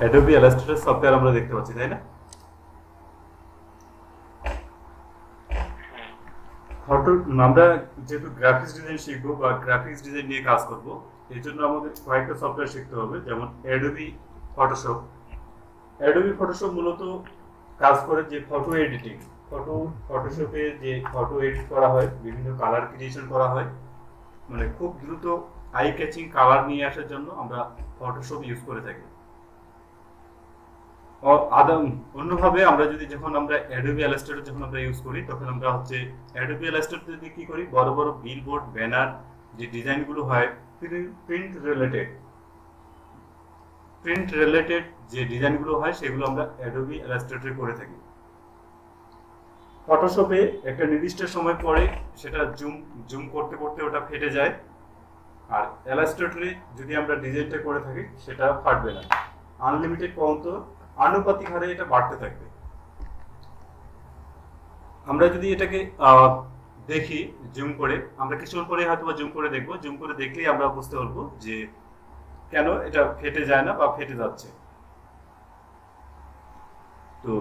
Adobe Illustrator software আমরা দেখতে পাচ্ছি, তাই না? ফটো আমরা যেহেতু গ্রাফিক্স ডিজাইন শিখবো বা গ্রাফিক্স ডিজাইন নিয়ে কাজ করব, এই জন্য আমাদের কয়েকটা সফটওয়্যার শিখতে হবে, যেমন অ্যাডোবি ফটোশপ। অ্যাডোবি ফটোশপ মূলত কাজ করে যে ফটো এডিটিং, ফটোশপে যে ফটো এডিট করা হয়, বিভিন্ন কালার ক্রিয়েশন করা হয়, মানে খুব দ্রুত আই ক্যাচিং কালার নিয়ে আসার জন্য আমরা ফটোশপ ইউজ করে থাকি। অন্যভাবে আমরা যদি যখন আমরা অ্যাডোবি ইলাস্ট্রেটর যখন আমরা ইউজ করি, তখন আমরা হচ্ছে অ্যাডোবি ইলাস্ট্রেটর যদি কি করি, বড় বড় বিলবোর্ড ব্যানার যে ডিজাইনগুলো হয়, প্রিন্ট রিলেটেড প্রিন্ট রিলেটেড যে ডিজাইনগুলো হয় সেগুলো আমরা অ্যাডোবি ইলাস্ট্রেটরে করে থাকি। ফটোশপে একটা নির্দিষ্ট সময় পরে সেটা জুম জুম করতে করতে ওটা ফেটে যায়, আর ইলাস্ট্রেটরে যদি আমরা ডিজাইনটা করে থাকি সেটা ফাটবে না, আনলিমিটেড পর্যন্ত আনুপাতিক হারে এটা বাড়তে থাকবে। আমরা যদি এটাকে দেখি জুম করে, আমরা কিছুক্ষণ পরে হয়তো জুম করে দেখবো, জুম করে দেখলেই আমরা বুঝতে পারবো যে কেন এটা ফেটে যায় না বা ফেটে যাচ্ছে। তো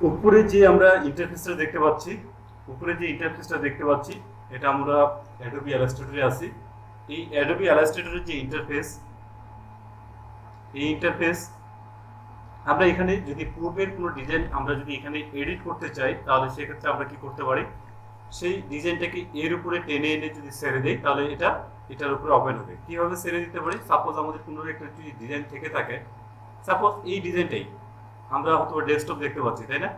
উপরে যে আমরা ইন্টারফেসটা দেখতে পাচ্ছি, এটা আমরা অ্যাডোবি ইলাস্ট্রেটরে আছি। এই অ্যাডোবি ইলাস্ট্রেটরের যে ইন্টারফেস, এই ইন্টারফেস আমরা এখানে যদি পূর্বের কোনো ডিজাইন আমরা যদি এখানে এডিট করতে চাই, তাহলে সেক্ষেত্রে আমরা কি করতে পারি, সেই ডিজাইনটাকে এর উপরে টেনে এনে যদি ছেড়ে দেই, তাহলে এটার উপরে ওপেন হবে। কিভাবে ছেড়ে দিতে পারি? সাপোজ আমাদের কোনো একটা যদি ডিজাইন থেকে থাকে, সাপোজ এই ডিজাইনটাই আমরা হয়তো ডেস্কটপ দেখতে পাচ্ছি, তাই না?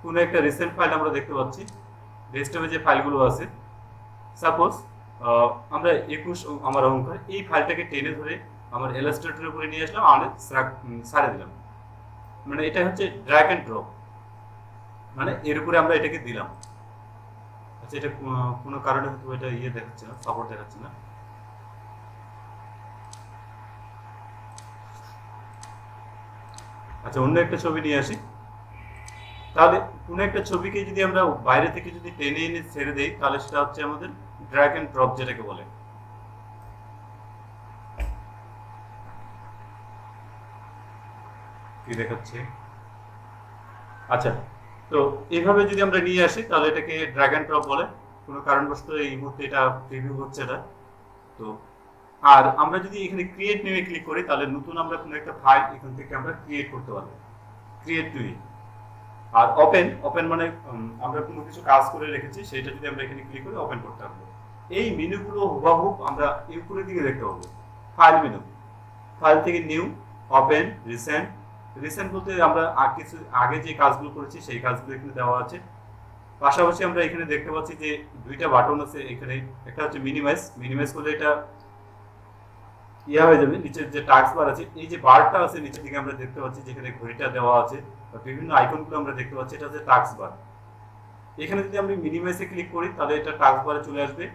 কোনো একটা রিসেন্ট ফাইল আমরা দেখতে পাচ্ছি, ডেস্কটপে যে ফাইলগুলো আছে, সাপোজ আমরা 21 আমার অঙ্কন, এই ফাইলটাকে টেনে ধরে আমার ইলাস্ট্রেটরের উপরে নিয়ে আসলাম আর ছাড়ে দিলাম, মানে এটা হচ্ছে ড্র্যাগ এন্ড ড্রপ, মানে এর উপরে আমরা এটাকে দিলাম। আচ্ছা, এটা কোনো কারণে হয়তো এটা দেখাচ্ছে না, সাপোর্ট দেখাচ্ছে না। আচ্ছা, অন্য একটা ছবি নিয়ে আসি। তাহলে কোনো একটা ছবিকে যদি আমরা বাইরে থেকে যদি টেনে এনে ছেড়ে দেই, তাহলে সেটা হচ্ছে আমাদের ড্র্যাগ এন্ড ড্রপ যেটাকে বলে। কি দেখাচ্ছে? আচ্ছা, তো এইভাবে যদি আমরা নিয়ে আসি, তাহলে এটাকে ড্র্যাগ এন্ড ড্রপ বলে। কোনো কারণবশত এই মুহূর্তে এটা প্রিভিউ হচ্ছে না। তো আর আমরা যদি এখানে ক্রিয়েট নিউ ক্লিক করি, তাহলে নতুন আমরা কোনো একটা ফাইল এখান থেকে আমরা ক্রিয়েট করতে পারবো, ক্রিয়েট নিউ। আর ওপেন মানে আমরা কোনো কিছু কাজ করে রেখেছি, সেটা যদি আমরা এখানে ক্লিক করে ওপেন করতে পারবো। এই মেনুগুলো হুবহু আমরা এই উপরের দিকে দেখতে পাবো। ফাইল মেনু, ফাইল থেকে নিউ, ওপেন, রিসেন্ট বলতে আমরা কিছু আগে যে কাজগুলো করেছি সেই কাজগুলো এখানে দেওয়া আছে। পাশাপাশি আমরা এখানে দেখতে পাচ্ছি যে দুইটা বাটন আছে এখানে, একটা হচ্ছে মিনিমাইজ করলে এটা হয়ে যাবে। নিচের যে টাস্ক বার আছে, এই যে বারটা আছে নিচের দিকে আমরা দেখতে পাচ্ছি, যেখানে ঘড়িটা দেওয়া আছে বা বিভিন্ন আইকনগুলো আমরা দেখতে পাচ্ছি, এটা হচ্ছে টাস্ক বার। এখানে যদি আমরা মিনিমাইজে ক্লিক করি, তাহলে এটা টাস্ক বারে চলে আসবে।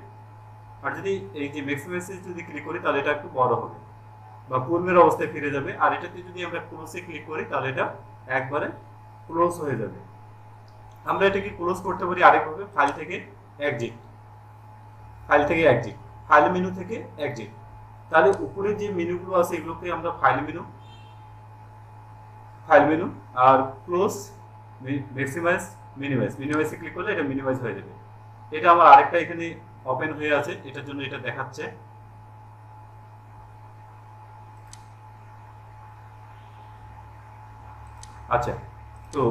আর যদি এই যে ম্যাক্সিমাইজে যদি ক্লিক করি, তাহলে এটা একটু বড় হবে বা পূর্বের অবস্থায় ফিরে যাবে। আর এটাতে যদি আমরা ক্লোজে ক্লিক করি, তাহলে এটা একবারে ক্লোজ হয়ে যাবে। আমরা এটাকে ক্লোজ করতে পারি আরেকভাবে, ফাইল থেকে এক্সিট, ফাইল মেনু থেকে এক্সিট। তাহলে উপরে যে মেনুগুলো আছে এগুলোকে আমরা ফাইল মেনু আর ক্লোজ, মিনিমাইজে ক্লিক করলে এটা মিনিমাইজ হয়ে যাবে। এটা আমার আরেকটা এখানে ওপেন হয়ে আছে, এটার জন্য এটা দেখাচ্ছে। আচ্ছা, তো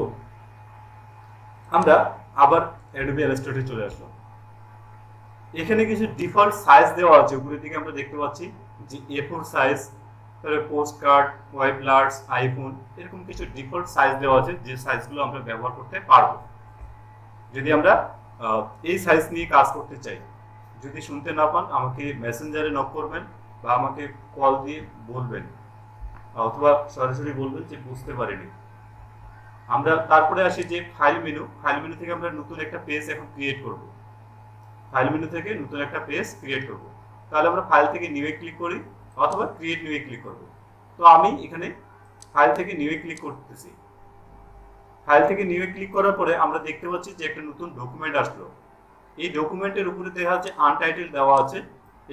আমরা আবার অ্যাডোবি ইলাস্ট্রেটরে চলে আসলাম। এখানে কিছু ডিফল্ট সাইজ দেওয়া আছে, উপরের দিকে আমরা দেখতে পাচ্ছি যে A4 সাইজ, তাহলে পোস্ট কার্ড, ওয়েব লার্স, আইফোন, এরকম কিছু ডিফল্ট সাইজ দেওয়া আছে, যে সাইজগুলো আমরা ব্যবহার করতে পারবো যদি আমরা এই সাইজ নিয়ে কাজ করতে চাই। যদি শুনতে না পান, আমাকে মেসেঞ্জারে নক করবেন বা আমাকে কল দিয়ে বলবেন, অথবা সরাসরি বলবেন যে বুঝতে পারিনি। আমরা তারপরে আসি যে ফাইল মেনু থেকে আমরা নতুন একটা পেজ এখন ক্রিয়েট করব। তাহলে আমরা ফাইল থেকে নিউয়ে ক্লিক করি অথবা ক্রিয়েট নিউয়ে ক্লিক করব। তো আমি এখানে ফাইল থেকে নিউয়ে ক্লিক করতেছি। ফাইল থেকে নিউয়ে ক্লিক করার পরে আমরা দেখতে পাচ্ছি যে একটা নতুন ডকুমেন্ট আসলো। এই ডকুমেন্টের উপরে দেখা যাচ্ছে আনটাইটেল দেওয়া আছে।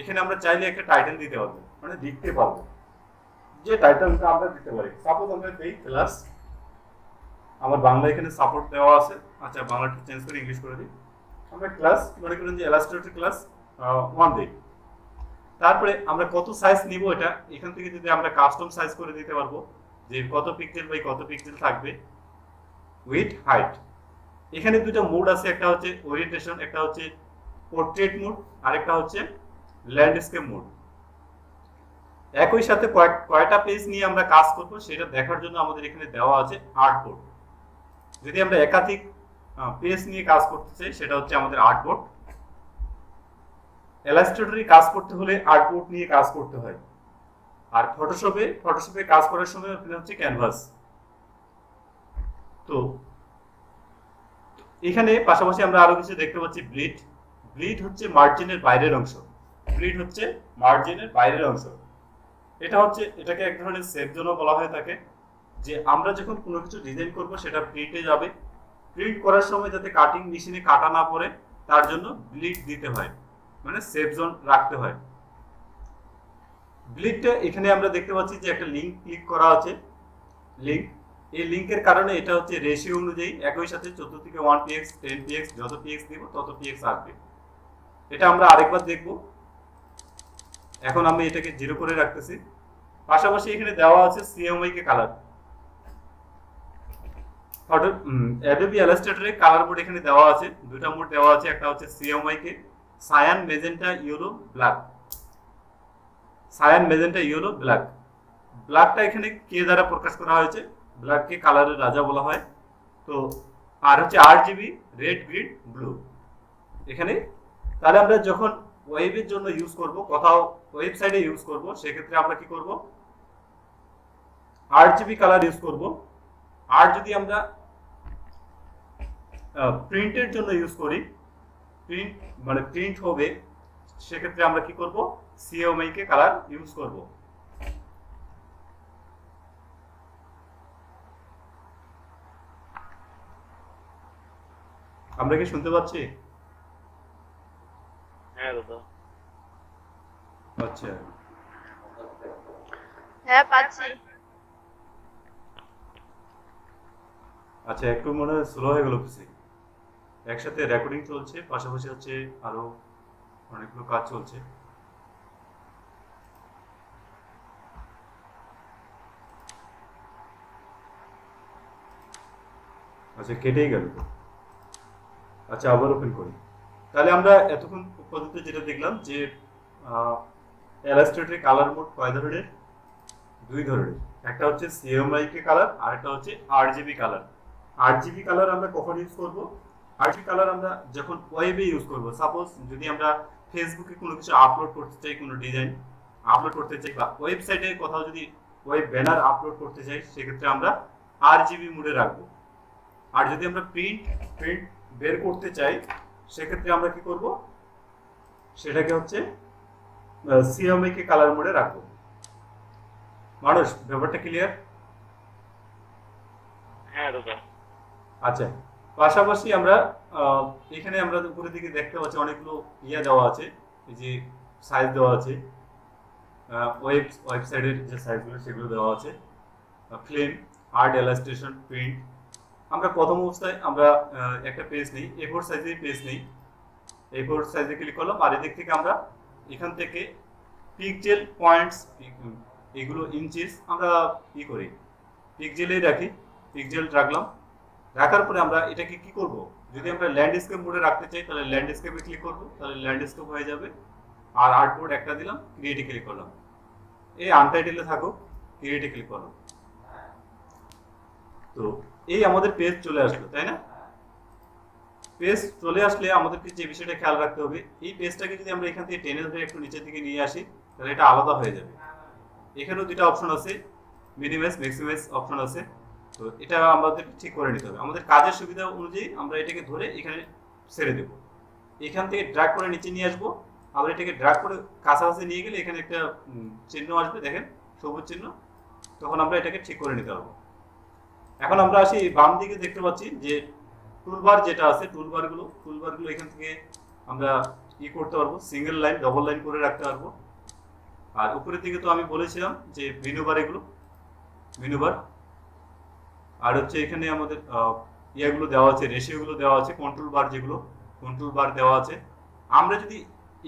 এখানে আমরা চাইলে একটা টাইটেল দিতে পারবো, মানে লিখতে পারবো, যে টাইটেলটা আমরা দিতে পারি। সাপোজ আমরা দেই ক্লাস, আমার বাংলা এখানে সাপোর্ট দেওয়া আছে, আচ্ছা বাংলাটা চেঞ্জ করে ইংলিশ করে দিই। আমরা ক্লাস মনে করেন যে ইলাস্ট্রেটর ক্লাস 1 দিই। তারপরে আমরা কত সাইজ নিব, এটা এখান থেকে যদি আমরা কাস্টম সাইজ করে দিতে পারবো, যে কত পিক্সেল বাই কত পিক্সেল থাকবে, উইথ হাইট। এখানে দুটো মোড আছে, একটা হচ্ছে ওরিয়েন্টেশন, একটা হচ্ছে পোর্ট্রেট মোড, আর একটা হচ্ছে ল্যান্ডস্কেপ মোড। একই সাথে কয়টা পেজ নিয়ে আমরা কাজ করব সেটা দেখার জন্য আমাদের এখানে দেওয়া আছে আর্টবোর্ড। যদি আমরা একাধিক পেজ নিয়ে কাজ করতে চাই সেটা হচ্ছে আমাদের আর্টবোর্ড। ইলাস্ট্রেটরে কাজ করতে হলে আর্টবোর্ড নিয়ে কাজ করতে হয়, আর ফটোশপে কাজ করার সময় হচ্ছে ক্যানভাস। তো এখানে পাশাপাশি আমরা আরো কিছু দেখতে পাচ্ছি, ব্লিড হচ্ছে মার্জিনের বাইরের অংশ, এটাকে এক ধরনের সেফ জোনও বলা হয়ে থাকে। যে আমরা যখন কোনো কিছু ডিজাইন করব সেটা প্রিন্টে যাবে, প্রিন্ট করার সময় যাতে কাটিং মেশিনে কাটা না পড়ে তার জন্য ব্লিড দিতে হয়, মানে সেফ জোন রাখতে হয়। ব্লিডটা এখানে আমরা দেখতে পাচ্ছি যে একটা লিংক ক্লিক করা আছে, এই লিংকের কারণে এটা হচ্ছে রেশিও অনুযায়ী, একই সাথে 14 থেকে 1 px 10 px, যত px দিব তত px আসবে। এটা আমরা আরেকবার দেখব। এখন আমি এটাকে 0 করে রাখতেছি। পাশাপাশি এখানে দেওয়া আছে CMYK কালার। অ্যাডোবি ইলাস্ট্রেটরে কালার মোড এখানে দেওয়া আছে, দুটো মোড দেওয়া আছে, একটা হচ্ছে CMYK cyan magenta yellow black. ব্ল্যাকটা এখানে কে দ্বারা প্রকাশ করা হয়েছে, ব্ল্যাককে কালারের রাজা বলা হয়। তো আর হচ্ছে RGB রেড গ্রিন ব্লু এখানে। তাহলে আমরা যখন ওয়েবের জন্য ইউজ করব, কোথাও ওয়েবসাইটে ইউজ করব, সেক্ষেত্রে আমরা কি করব, RGB কালার ইউজ করব। আর যদি আমরা প্রিন্টের জন্য ইউজ করি, প্রিন্ট হবে, সেক্ষেত্রে আমরা কি করব, CMYK কালার ইউজ করব। আমরা কি শুনতে পাচ্ছি? হ্যাঁ দাদা। আচ্ছা, হ্যাঁ পাচ্ছি। আচ্ছা একটু মনে হয় স্লো হয়ে গেল কিছু। একসাথে রেকর্ডিং চলছে, পাশাপাশি হচ্ছে আরো অনেকগুলো কাজ চলছে। আচ্ছা কেটেই গেল। আচ্ছা আবার ওপেন করি। তাহলে আমরা এতক্ষণ পর্যন্ত যেটা দেখলাম যে ইলাস্ট্রেটরে কালার মোড কয় ধরনের, 2 ধরনের। একটা হচ্ছে CMYK কালার, আর একটা হচ্ছে RGB কালার। RGB কালার আমরা কখন ইউজ করব, RGB কালার আমরা যখন ওয়েবে ইউজ করব। সাপোজ যদি আমরা ফেসবুকে কোনো কিছু আপলোড করতে চাই, কোনো ডিজাইন আপলোড করতে চাই, বা ওয়েবসাইটে কোথাও যদি ওয়েব ব্যানার আপলোড করতে চাই, সেক্ষেত্রে আমরা RGB মোডে রাখবো। আর যদি আমরা প্রিন্ট বের করতে চাই, সেক্ষেত্রে আমরা কি করব, সেটাকে হচ্ছে CMYK কালার মোডে রাখবো। মানুষ ব্যাপারটা ক্লিয়ার? হ্যাঁ দাদা। আচ্ছা, পাশাপাশি আমরা এখানে আমরা উপরের দিকে দেখতে পাচ্ছি অনেকগুলো দেওয়া আছে, এই যে সাইজ দেওয়া আছে, ওয়েবসাইটের যে সাইজগুলো সেগুলো দেওয়া আছে, ফিল্ম, আর্ট, ইলাস্ট্রেশন, প্রিন্ট। আমরা প্রথম অবস্থায় আমরা একটা পেজ নেই, A4 সাইজের পেজ নেই, A4 সাইজে ক্লিক করলাম। আর এদিক থেকে আমরা এখান থেকে পিক্সেল পয়েন্টস, এগুলো ইঞ্চিস আমরা কি করি, পিক্সেলেই রাখি, পিক্সেল রাখলাম। রাখার পরে আমরা এটাকে কি করব, যদি আমরা ল্যান্ডস্কেপ মোডে রাখতে চাই তাহলে ল্যান্ডস্কেপে ক্লিক করব, তাহলে ল্যান্ডস্কেপ হয়ে যাবে। আর আর্টবোর্ড একটা দিলাম, ক্রিয়েটে ক্লিক করলাম, এই আনটাইটেলে থাকুক, ক্রিয়েটে ক্লিক করলাম। তো এই আমাদের পেজ চলে আসলো, তাই না? পেজ চলে আসলে আমাদেরকে যে বিষয়টা খেয়াল রাখতে হবে, এই পেজটাকে যদি আমরা এখান থেকে টেনে ধরে একটু নিচের দিকে নিয়ে আসি, তাহলে এটা আলাদা হয়ে যাবে। এখানেও দুটো অপশন আছে, মিনিমাইজ ম্যাক্সিমাইজ অপশন আছে। তো এটা আমাদের ঠিক করে নিতে হবে, আমাদের কাজের সুবিধা অনুযায়ী আমরা এটাকে ধরে এখানে ছেড়ে দেব। এখান থেকে ড্র্যাগ করে নিচে নিয়ে আসবো, আবার এটাকে ড্র্যাগ করে কাছাকাছি নিয়ে গেলে এখানে একটা চিহ্ন আসবে, দেখেন সবুজ চিহ্ন, তখন আমরা এটাকে ঠিক করে নিতে পারবো। এখন আমরা আসি বাম দিকে, দেখতে পাচ্ছি যে টুলবার যেটা আছে, টুলবারগুলো এখান থেকে আমরা করতে পারবো, সিঙ্গেল লাইন ডবল লাইন করে রাখতে পারবো। আর উপরের দিকে তো আমি বলেছিলাম যে মেনু বার, এগুলো মেনু বার। আর হচ্ছে এখানে আমাদের ইয়াগুলো দেওয়া আছে, রেশিওগুলো দেওয়া আছে, কন্ট্রোল বার, যেগুলো কন্ট্রোল বার দেওয়া আছে। আমরা যদি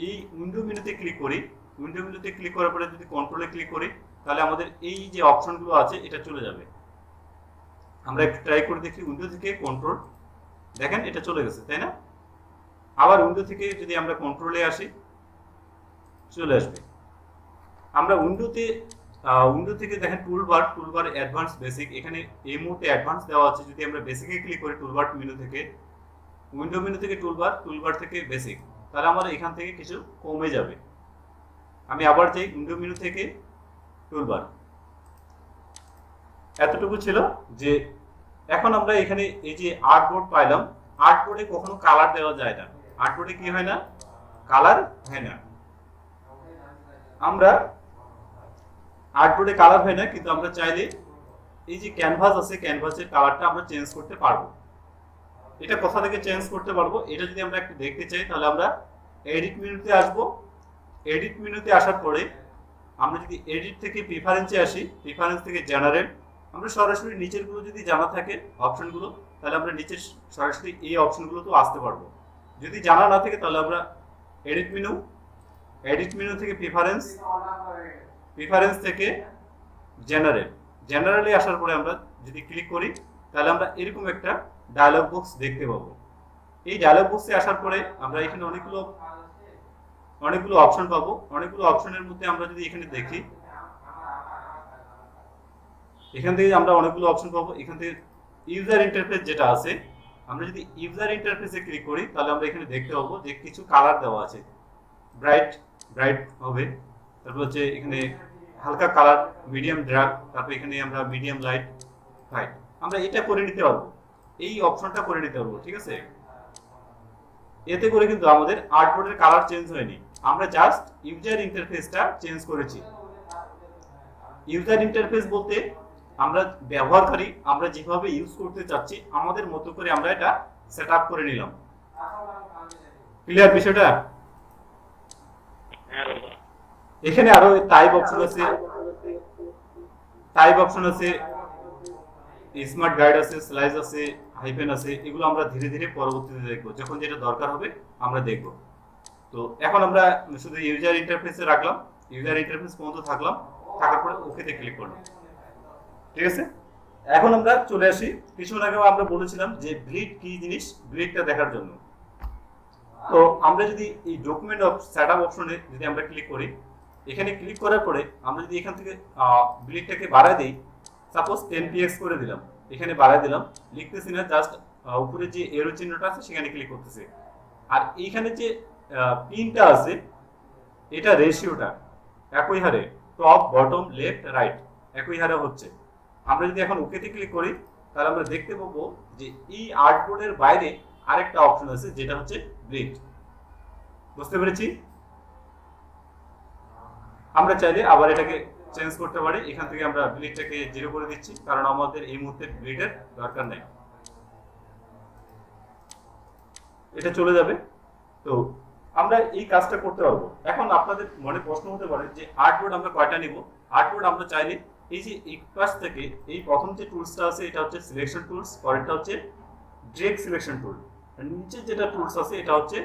এই উইন্ডো মেনুতে ক্লিক করি, উইন্ডো মেনুতে ক্লিক করার পরে যদি কন্ট্রোলে ক্লিক করি, তাহলে আমাদের এই যে অপশনগুলো আছে এটা চলে যাবে। আমরা একটু ট্রাই করে দেখি, উইন্ডো থেকে কন্ট্রোল, দেখেন এটা চলে গেছে, তাই না? আবার উইন্ডো থেকে যদি আমরা কন্ট্রোলে আসি, চলে আসবে। আমরা উইন্ডো থেকে দেখেন টুলবার অ্যাডভান্স, বেসিক, এখানে এই মুহূর্তে অ্যাডভান্স দেওয়া আছে। যদি আমরা বেসিকে ক্লিক করি, টুলবার মেনু থেকে, উইন্ডো মেনু থেকে টুলবার থেকে বেসিক, তাহলে আমার এখান থেকে কিছু কমে যাবে। আমি আবার যাই উইন্ডো মেনু থেকে টুলবার, এতটুকু ছিল। যে এখন আমরা এখানে এই যে আর্টবোর্ড পাইলাম, আর্টবোর্ডে কখনো কালার দেওয়া যায় না, আর্টবোর্ডে কি হয় না, কালার হয় না। আমরা আর্টবোর্ডে কালার হয় না, কিন্তু আমরা চাইলে এই যে ক্যানভাস আছে, ক্যানভাসের কালারটা আমরা চেঞ্জ করতে পারবো। এটা কোথা থেকে চেঞ্জ করতে পারবো, এটা যদি আমরা একটু দেখতে চাই, তাহলে আমরা এডিট মেনুতে আসব। এডিট মেনুতে আসার পরে আমরা যদি এডিট থেকে প্রিফারেন্সে আসি, প্রিফারেন্স থেকে জেনারেল, আমরা সরাসরি নিচের গুলো যদি জানা থাকে অপশনগুলো, তাহলে আমরা নিচের সরাসরি এই অপশনগুলো তো আসতে পারবো। যদি জানা না থাকে, তাহলে আমরা এডিট মেনু থেকে প্রিফারেন্স থেকে জেনারেলে আসার পরে আমরা যদি ক্লিক করি, তাহলে আমরা এরকম একটা ডায়লগ বক্স দেখতে পাবো। এই ডায়লগ বক্সে আসার পরে আমরা এখানে অনেকগুলো অপশন পাবো। অনেকগুলো অপশনের মধ্যে আমরা যদি এখানে দেখি, এখান থেকে আমরা অনেকগুলো অপশন পাবো। এখান থেকে ইউজার ইন্টারফেস যেটা আছে, আমরা যদি ইউজার ইন্টারফেসে ক্লিক করি, তাহলে আমরা এখানে দেখতে পাবো যে কিছু কালার দেওয়া আছে। ব্রাইট হবে, তারপর হচ্ছে এখানে হালকা কালার, মিডিয়াম ডার্ক, তারপর এখানে আমরা মিডিয়াম লাইট, হোয়াইট, আমরা এটা করে নিতে পারবো, এই অপশনটা করে নিতে পারবো। ঠিক আছে, এতে করে কিন্তু আমাদের আর্টবোর্ডের কালার চেঞ্জ হয়নি, আমরা জাস্ট ইউজার ইন্টারফেসটা চেঞ্জ করেছি। ইউজার ইন্টারফেস বলতে আমরা ব্যবহারকারী, আমরা যেভাবে ইউজ করতে চাচ্ছি আমাদের মতো করে আমরা এটা সেটআপ করে নিলাম। ক্লিয়ার বিষয়টা? এখানে আরো টাইপ অপশন আছে, স্মার্ট গাইড আছে, স্লাইস আছে, হাইফেন আছে। এগুলো আমরা ধীরে ধীরে পরবর্তীতে দেখবো, যখন যেটা দরকার হবে আমরা দেখব। তো এখন আমরা শুধু ইউজার ইন্টারফেসে রাখলাম, ইউজার ইন্টারফেস পর্যন্ত থাকার পরে ওকেতে ক্লিক করলাম। ঠিক আছে, এখন আমরা চলে আসি, কিছুক্ষণ আগেও আমরা বলেছিলাম যে গ্রিড কি জিনিস, গ্রিডটা দেখার জন্য। তো আমরা যদি এই ডকুমেন্ট অফ সেটআপ অপশনে যদি আমরা ক্লিক করি, এখানে ক্লিক করার পরে আমরা যদি এখান থেকে গ্রিডটাকে বাড়ায় দেই, সাপোজ 10px করে দিলাম, এখানে বাড়ায় দিলাম, লিখতেছি না, জাস্ট উপরে যে এরো চিহ্নটা আছে সেখানে ক্লিক করতেছি। আর এইখানে যে পিনটা আছে, এটা রেশিওটা একই হারে, টপ বটম লেফট রাইট একই হারে হচ্ছে। আমরা যদি এখন ওকেতে ক্লিক করি, তাহলে আমরা দেখতে পাবো যে এই আর্টবোর্ডের বাইরে আরেকটা অপশন আছে, যেটা হচ্ছে গ্রিড। বুঝতে পেরেছি? আমরা চাইলে আবার এটাকে চেঞ্জ করতে পারি। এখান থেকে আমরা গ্রিডটাকে 0 করে দিচ্ছি, কারণ আমাদের এই মুহূর্তে গ্রিডের দরকার নেই, এটা চলে যাবে। তো আমরা এই কাজটা করতে পারবো। এখন আপনাদের মনে প্রশ্ন হতে পারে যে আর্টবোর্ড আমরা কয়টা নিব? আর্টবোর্ড আমরা চাইলে এই যে এই পাশ থেকে এই প্রথম যে টুলসটা আছে, এটা হচ্ছে সিলেকশন টুলস, পরেরটা হচ্ছে ডিরেক্ট সিলেকশন টুল, আর নিচে যেটা টুলস আছে এটা হচ্ছে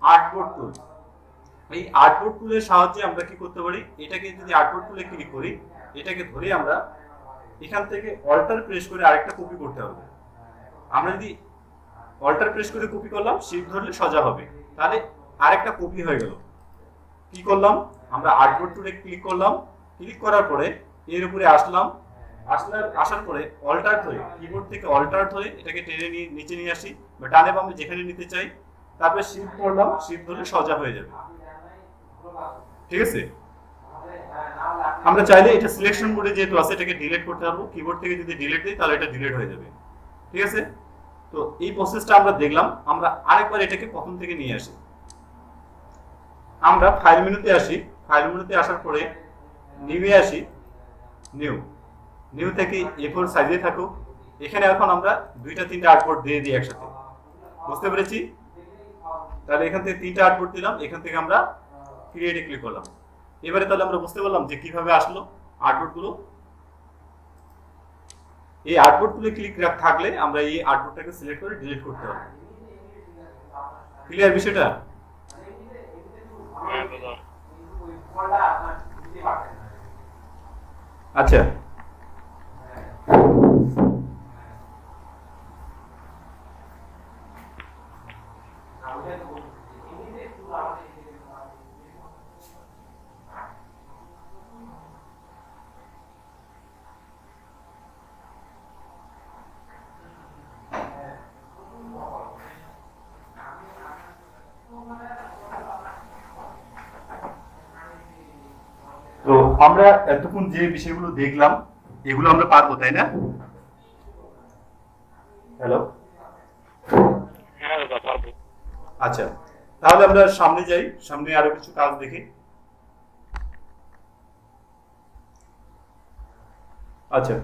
আর্টবোর্ড টুল। এই আর্টবোর্ড টুলের সাহায্যে আমরা কি করতে পারি, এটাকে যদি আর্টবোর্ড টুলে ক্লিক করি, এটাকে ধরে আমরা এখান থেকে অল্টার প্রেস করে আরেকটা কপি করতে হবে। আমরা যদি অল্টার প্রেস করে কপি করলাম, শিফট ধরলে সোজা হবে, তাহলে আরেকটা কপি হয়ে গেল। কি করলাম, আমরা আর্টবোর্ড টুলে ক্লিক করলাম, ক্লিক করার পরে এর উপরে আসার পরে অল্টার ধরে, কিবোর্ড থেকে অল্টার ধরে এটাকে টেনে নিয়ে নিচে নিয়ে আসি, বা ডানে বামে যেখানে নিতে চাই, তারপরে শিফট করলাম, শিফট ধরলে সোজা হয়ে যাবে। ঠিক আছে, আমরা চাইলে এটা সিলেকশন মোডে যেহেতু আছে, এটাকে ডিলিট করতে পারবো। কিবোর্ড থেকে যদি ডিলিট দিই, তাহলে এটা ডিলিট হয়ে যাবে। ঠিক আছে, তো এই প্রসেসটা আমরা দেখলাম। আমরা আরেকবার এটাকে প্রথম থেকে নিয়ে আসি। আমরা ফাইল মেনুতে আসি, ফাইল মেনুতে আসার পরে নিউয়ে আসি, নিউ থেকে A4 সাইজে থাকুক। এখানে এখন আমরা 2-3টা আর্টবোর্ড দিয়ে দিই একসাথে। বুঝতে পেরেছি? তাহলে এখান থেকে 3টা আর্টবোর্ড দিলাম, এখান থেকে আমরা ক্রিয়েটে ক্লিক করলাম। এবারে তাহলে আমরা বুঝতে পারলাম যে কিভাবে আসলো আর্টবোর্ড গুলো। এই আর্টবোর্ড গুলো ক্লিক থাকলে আমরা এই আর্টবোর্ডটাকে সিলেক্ট করে ডিলিট করতে হবে। ক্লিয়ার বিষয়টা? আচ্ছা, তো আমরা এতক্ষণ যে বিষয়গুলো দেখলাম এগুলো আমরা পারবো, তাই না? হ্যালো, আচ্ছা, তাহলে আমরা সামনে যাই, সামনে আরো কিছু কাজ দেখি। আচ্ছা,